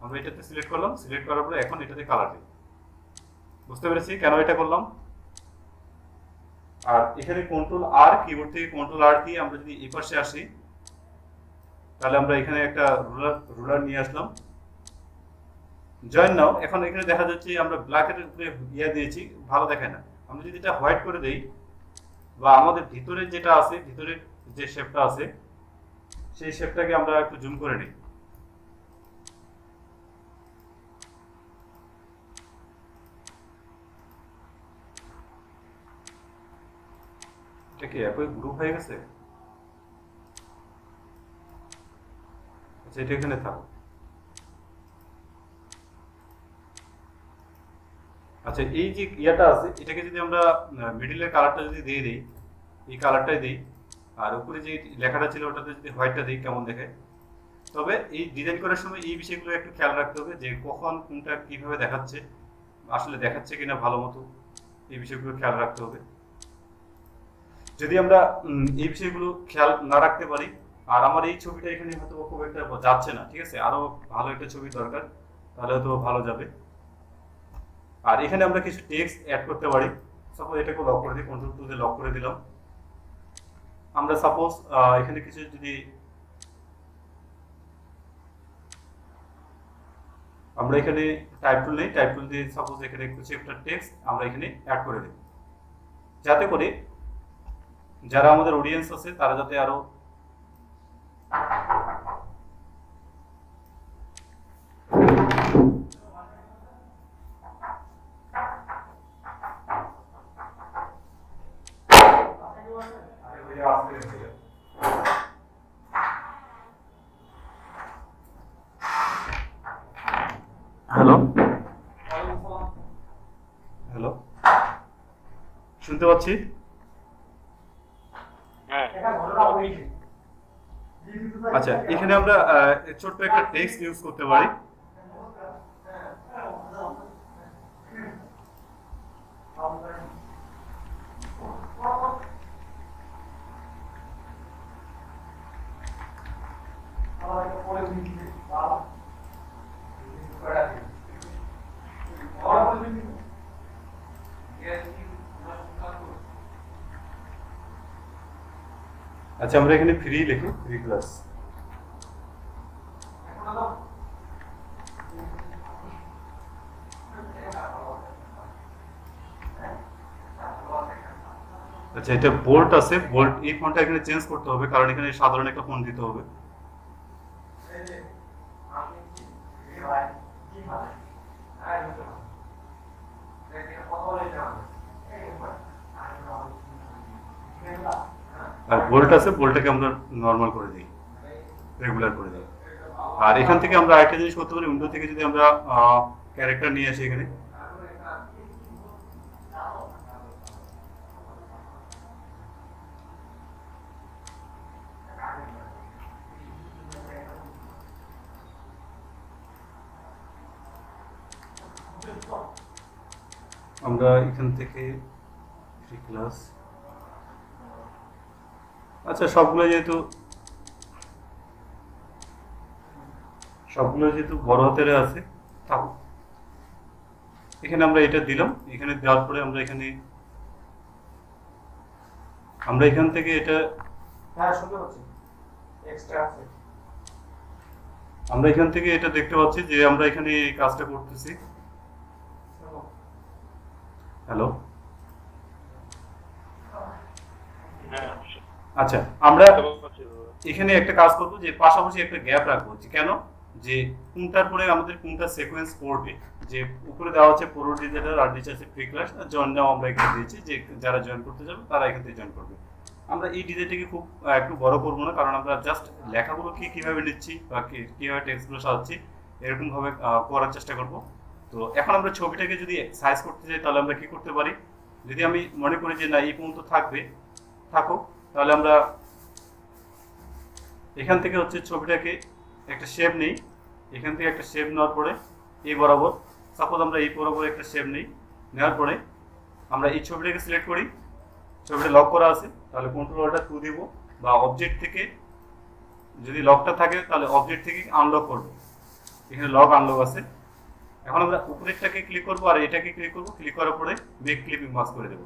আমরা এটাতে সিলেক্ট করলাম, সিলেক্ট করার পরে এখন এটাতে কালার দিই। বুঝতে পেরেছি কেন এটা করলাম। আর এখানে কন্ট্রোল আর, কিবোর্ড থেকে কন্ট্রোল আর দিয়ে আমরা যদি এই পাশে আসি তাহলে আমরা এখানে একটা রুলার নিয়ে আসলাম। জয়েন নাও। এখন এখানে দেখা যাচ্ছে আমরা ব্ল্যাকের উপরে ইয়া দিয়েছি, ভালো দেখায় না। আমরা যদি এটা হোয়াইট করে দেই বা আমাদের ভিতরে যেটা আছে, ভিতরের যে শেপটা আছে সেই শেপটাকে আমরা একটু জুম করে নিই। এটা কি একই গ্রুপ হয়ে গেছে? আচ্ছা এটা এখানে থাক। আচ্ছা এই যে ইয়াটা আছে এটাকে যদি আমরা মিডিলের কালারটা যদি দিয়ে দিই, এই কালারটাই দিই, আর উপরে যে লেখাটা ছিল ওটাতে যদি হোয়াইটটা দিই কেমন দেখে। তবে এই ডিজাইন করার সময় এই বিষয়গুলো একটু খেয়াল রাখতে হবে যে কখন কোনটা কিভাবে দেখাচ্ছে, আসলে দেখাচ্ছে কিনা ভালো মতো, এই বিষয়গুলো খেয়াল রাখতে হবে। যদি আমরা এই বিষয়গুলো খেয়াল না রাখতে পারি, আর আমার এই ছবিটা এখানে হয়তো খুব একটা যাচ্ছে না, ঠিক আছে, আরো ভালো একটা ছবি দরকার, তাহলে হয়তো ভালো যাবে। আর এখানে আমরা কিছু টেক্সট অ্যাড করতে পারি। সাপোজ এটাকে লক করে দিই, কন্ট্রোল টু দিয়ে লক করে দিলাম। আমরা সাপোজ এখানে কিছু যদি আমরা এখানে টাইপ টুল নেই, টাইপ টুল দিয়ে সাপোজ এখানে কিছু একটা টেক্সট আমরা এখানে অ্যাড করে দিই, যাতে করে যারা আমাদের অডিয়েন্স আছে তারা যাতে আরো হ্যালো হ্যালো শুনতে পাচ্ছি? হ্যাঁ আচ্ছা এখানে আমরা ছোট্ট একটা টেক্সট ইউজ করতে পারি। আচ্ছা আমরা এখানে ফ্রি লিখি, ফ্রি ক্লাস। আচ্ছা এটা বোল্ট আছে, বোল্ট এই ফন্টটা এখানে চেঞ্জ করতে হবে কারণ এখানে সাধারণ একটা ফন্ট দিতে হবে। আর বোল্ট আছে, বোল্টটাকে আমরা নরমাল করে দিই, রেগুলার করে দিই। আর এখান থেকে আমরা আরেকটা জিনিস করতে পারি, উইন্ডো থেকে যদি আমরা ক্যারেক্টার নিয়ে আসি এখানে, আমরা এখান থেকে ফ্রি ক্লাস। আচ্ছা সবগুলো যেহেতু বড় হাতের আছে থাকুক, এখানে আমরা এটা দিলাম। এখানে দেওয়ার পরে আমরা এখান থেকে এটা আমরা এখান থেকে এটা দেখতে পাচ্ছি যে আমরা এখানে এই কাজটা করতেছি। হ্যালো আচ্ছা আমরা এখানে একটা কাজ করবো যে পাশাপাশি একটা গ্যাপ রাখবো। কেন? যে কোনটার পরে আমাদের কোনটা সিকোয়েন্স পড়বে। যে উপরে দেওয়া হচ্ছে পুরো ডিজিটাল আর নিচে আছে ফ্রি ক্লাস, জয়েন নাও আমরা এখানে দিয়েছি যে যারা জয়েন করতে যাবে তারা এখান থেকে জয়েন করবে। আমরা এই ডিজাইনটাকে খুব একটু বড় করবো না, কারণ আমরা জাস্ট লেখাগুলো কিভাবে নিচ্ছি বা কিভাবে টেক্সটগুলো সাজাচ্ছি এরকম ভাবে করার চেষ্টা করব। তো এখন আমরা ছবিটাকে যদি সাইজ করতে চাই তাহলে আমরা কি করতে পারি, যদি আমি মনে করি যে না এই পর্যন্ত থাকুক, তাহলে আমরা এখান থেকে হচ্ছে ছবিটাকে একটা শেপ নেই, এখান থেকে একটা শেপ নেওয়ার পরে এই বরাবর, সাপোজ আমরা এই বরাবর একটা শেপ নেই, নেওয়ার পরে আমরা এই ছবিটাকে সিলেক্ট করি, ছবিটা লক করা আছে তাহলে কন্ট্রোল টু দিব, বা অবজেক্ট থেকে যদি লকটা থাকে তাহলে অবজেক্ট থেকে আনলক করব, এখানে লক আনলক আছে। এখন আমরা উপরেরটাকে ক্লিক করবো আর এটাকে ক্লিক করবো, ক্লিক করার পরে মেক ক্লিপিং মাস্ক করে দেবো,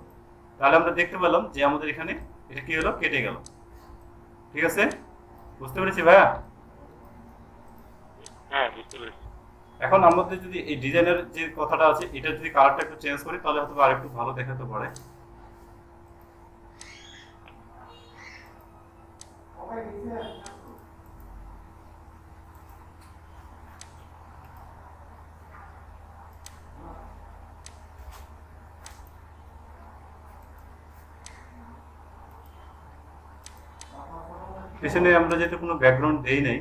তাহলে আমরা দেখতে পেলাম যে আমাদের এখানে এটা কি হলো, কেটে গেল। ঠিক আছে, বুঝতে পেরেছি ভাইয়া? হ্যাঁ বুঝতে পেরেছি। এখন আমাদের যদি এই ডিজাইনের যে কথাটা আছে এটা যদি কালারটা একটু চেঞ্জ করি তাহলে হয়তো আরেকটু ভালো দেখাতে পারে। পিছনে আমরা যেহেতু কোনো ব্যাকগ্রাউন্ড দেই নাই,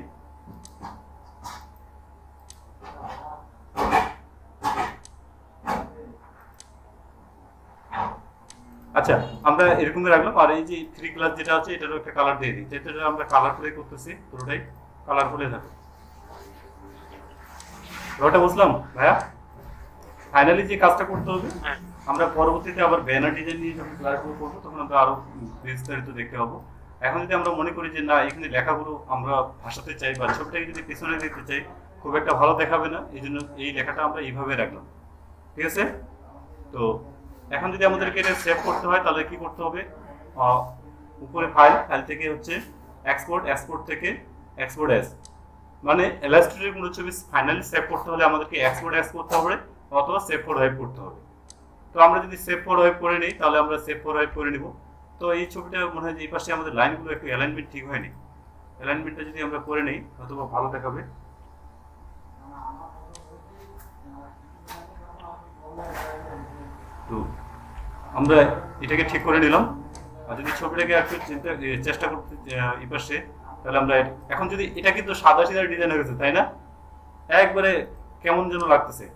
আচ্ছা আমরা এরকমই রাখলাম। আর এই যে 3 ক্লাস যেটা আছে এটারও একটা কালার দিয়ে দিই, যেটা আমরা কালার করে করতেছি, পুরোটাই কালার করে থাকে। ওটা বুঝলাম ভাইয়া? ফাইনালি যে কাজটা করতে হবে, হ্যাঁ আমরা পরবর্তীতে আবার ব্যানার ডিজাইন নিয়ে যখন ক্লাসগুলো করবো তখন আমরা আরো বিস্তারিত দেখতে পাবো। এখন যদি আমরা মনে করি যে না এখানে লেখাগুলো আমরা ভাষাতে চাই বা ছবিটাকে যদি পিছনে দিতে চাই খুব একটা ভালো দেখাবে না, এই জন্য এই লেখাটা আমরা এইভাবে রাখলাম। ঠিক আছে, তো এখন যদি আমাদেরকে এটা সেভ করতে হয় তাহলে কি করতে হবে, উপরে ফাইল, ফাইল থেকে হচ্ছে এক্সপোর্ট, এক্সপোর্ট থেকে এক্সপোর্ট এস, মানে ইলাস্ট্রেটর কোনো ছবি ফাইনালি সেভ করতে হলে আমাদেরকে এক্সপোর্ট এস করতে হবে অথবা সেভ ফর ওয়েব করতে হবে। তো আমরা যদি সেভ ফর ওয়েব করে নিই তাহলে আমরা সেভ ফর ওয়েব করে নিব। তো এই ছবিটা মনে হয় যে এই পাশে আমাদের লাইনগুলো একটু অ্যালাইনমেন্ট ঠিক হয়নি, অ্যালাইনমেন্টটা যদি আমরা করে নিই অথবা ভালো দেখাবে। তো আমরা এটাকে ঠিক করে নিলাম। আর যদি ছবিটাকে একটু চেষ্টা করতে এই পাশে, তাহলে আমরা এখন যদি এটা কিন্তু সাদা সিধা ডিজাইন হয়ে গেছে তাই না, একবারে কেমন যেন লাগতেছে।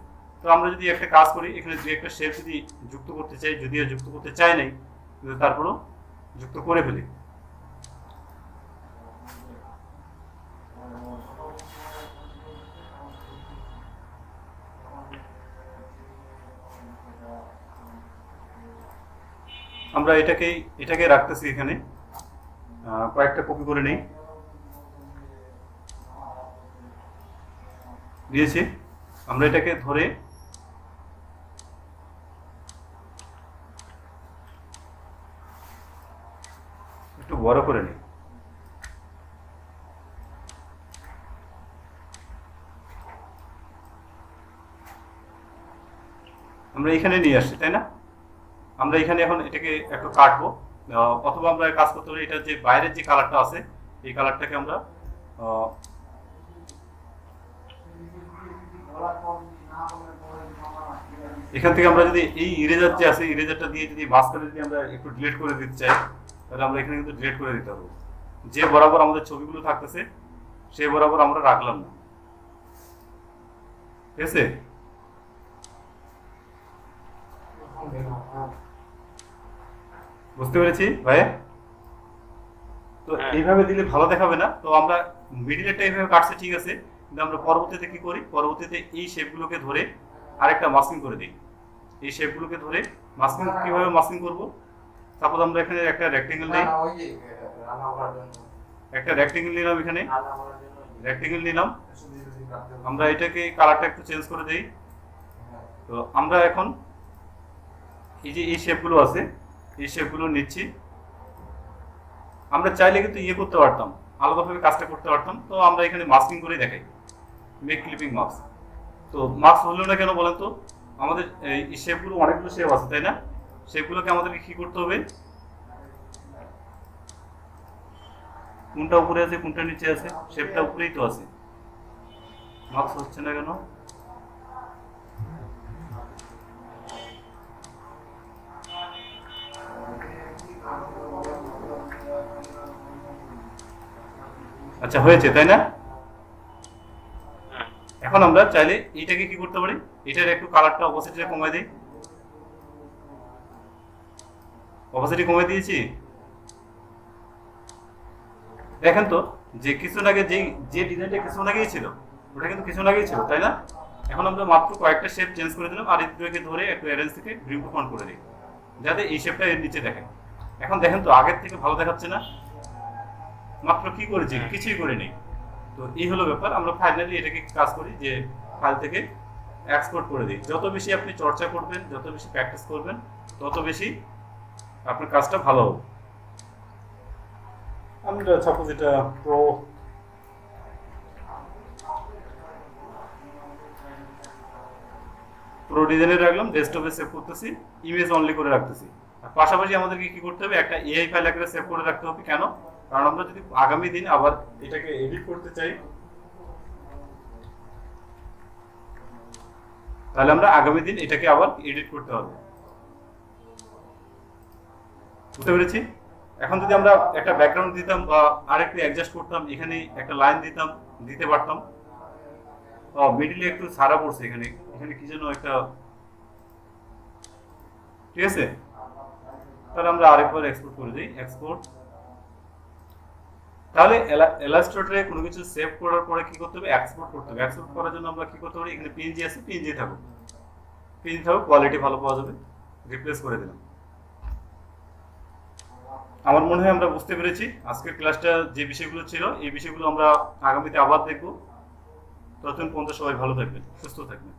তো আমরা যদি একটা কাজ করি, এখানে দুই একটা শেপ যদি যুক্ত করতে চাই, যদিও যুক্ত করতে চাই নাই কিন্তু তারপরও যুক্ত করে ফেলি। আমরা এটাকে রাখতেছি এখানে, কয়েকটা কপি করে নেই, দিয়েছি। আমরা এটাকে ধরে একটু বড় করে নিই। আমরা এখানে নিয়ে আসছি তাই না, আমরা এখানে এখন এটাকে একটু কাটবো, অথবা আমরা কাজ করতে পারি এটা যে বাইরের যে কালারটা আছে এই কালারটাকে আমরা এখান থেকে আমরা যদি এই ইরেজার যে আছে ইরেজারটা দিয়ে যদি মাঝখানে যদি আমরা একটু ডিলিট করে দিতে চাই তাহলে আমরা এখানে কিন্তু ডিলিট করে দিতে হবে। যে বরাবর আমাদের ছবিগুলো থাকতেছে সেই বরাবর আমরা রাখলাম না। ঠিক আছে, বুঝতে পেরেছি ভাই? তো এইভাবে দিলে ভালো দেখাবে না, তো আমরা মিডিলেরটা এইভাবে কাটছে ঠিক আছে, কিন্তু আমরা পরবর্তীতে কি করি, পরবর্তীতে এই শেপগুলোকে ধরে আরেকটা মাস্কিং করে দিই। এই শেপগুলোকে ধরে মাস্কিং কিভাবে মাস্কিং করব, সাপোজ আমরা এখানে একটা রেক্টেঙ্গেল নেই, একটা রেক্টেঙ্গেল নিলাম, এখানে রেক্টেঙ্গেল নিলাম, আমরা এটাকে কালারটা একটু চেঞ্জ করে দেই। তো আমরা এখন এই যে এই শেপগুলো আছে এই শেপগুলো নিচ্ছি, আমরা চাইলে কিন্তু ইয়ে করতে পারতাম, আলাদাভাবে কাজটা করতে পারতাম। তো আমরা এখানে মাস্কিং করে দেখাই, মেক ক্লিপিং মাস্ক। তো মাস্ক হলো না কেন বলেন তো, আমাদের এই শেপগুলো অনেকগুলো শেপ আছে তাই না, শেপগুলোকে আমাদেরকে কি করতে হবে, কোনটা উপরে আছে কোনটা নিচে আছে, শেপটা উপরেই তো আছে, মাস্ক হচ্ছে না কেন? আচ্ছা হয়েছে তাই না? এখন আমরা চাইলে এইটাকে কি করতে পারি, এটার একটু কালারটা অপোজিটে কমাই দিই, অপোজিটে কমাই দিয়েছি। দেখেন তো যে কিছুদিন আগে যে ডিজাইনটা কিছুদিন আগেই ছিল ওটা কিন্তু কিছুদিন আগেই ছিল, তাই না? এখন আমরা মাত্র কয়েকটা শেপ চেঞ্জ করে দিলাম আর এই দুটোকে ধরে একটু অ্যারেঞ্জ থেকে গ্রিপ অন করে দিই যাতে এই শেপটা এর নিচে দেখে। এখন দেখেন তো আগের থেকে ভালো দেখাচ্ছে না? মাত্র কি করেছি, কিছুই করে নেই। তো এই হলো ব্যাপার। আমরা ফাইনালি এটাকে কাজ করি যে ফাইল থেকে এক্সপোর্ট করে দিই। যত বেশি আপনি চর্চা করবেন, যত বেশি প্র্যাকটিস করবেন, তত বেশি আপনার কাজটা ভালো হবে। আমরা সাপোজ এটা প্রো ডিজাইনে রাখলাম, ডেস্কটপে সেভ করতেছি, ইমেজ অনলি করে রাখতেছি। আর পাশাপাশি আমাদেরকে কি করতে হবে, একটা এআই ফাইল আকারে সেভ করে রাখতে হবে। কেন? কারণ আমরা যদি আগামী দিন আবার এটাকে এডিট করতে চাই, তাহলে আমরা আগামী দিন এটাকে আবার এডিট করতে হবে। বুঝতে পেরেছি? এখন যদি আমরা একটা ব্যাকগ্রাউন্ড দিতাম বা আরেকটু অ্যাডজাস্ট করতাম, এখানে একটা লাইন দিতে পারতাম। মিডিলে একটু সারা পড়ছে, এখানে এখানে কি যেন একটা, ঠিক আছে? তাহলে আমরা আরেকবার এক্সপোর্ট করে দিই, এক্সপোর্ট। তাহলে ইলাস্ট্রেটরে কোনো কিছু সেভ করার পরে কি করতে হবে, এক্সপোর্ট করতে হবে। এক্সপোর্ট করার জন্য আমরা কি করতে পারি, এখানে পিএনজি আছে, পিএনজি থাকুক, কোয়ালিটি ভালো পাওয়া যাবে, রিপ্লেস করে দিলাম। আমার মনে হয় আমরা বুঝতে পেরেছি আজকের ক্লাসটা যে বিষয়গুলো ছিল, এই বিষয়গুলো আমরা আগামীতে আবার দেখব। ততক্ষণ পর্যন্ত সবাই ভালো থাকবেন, সুস্থ থাকবেন।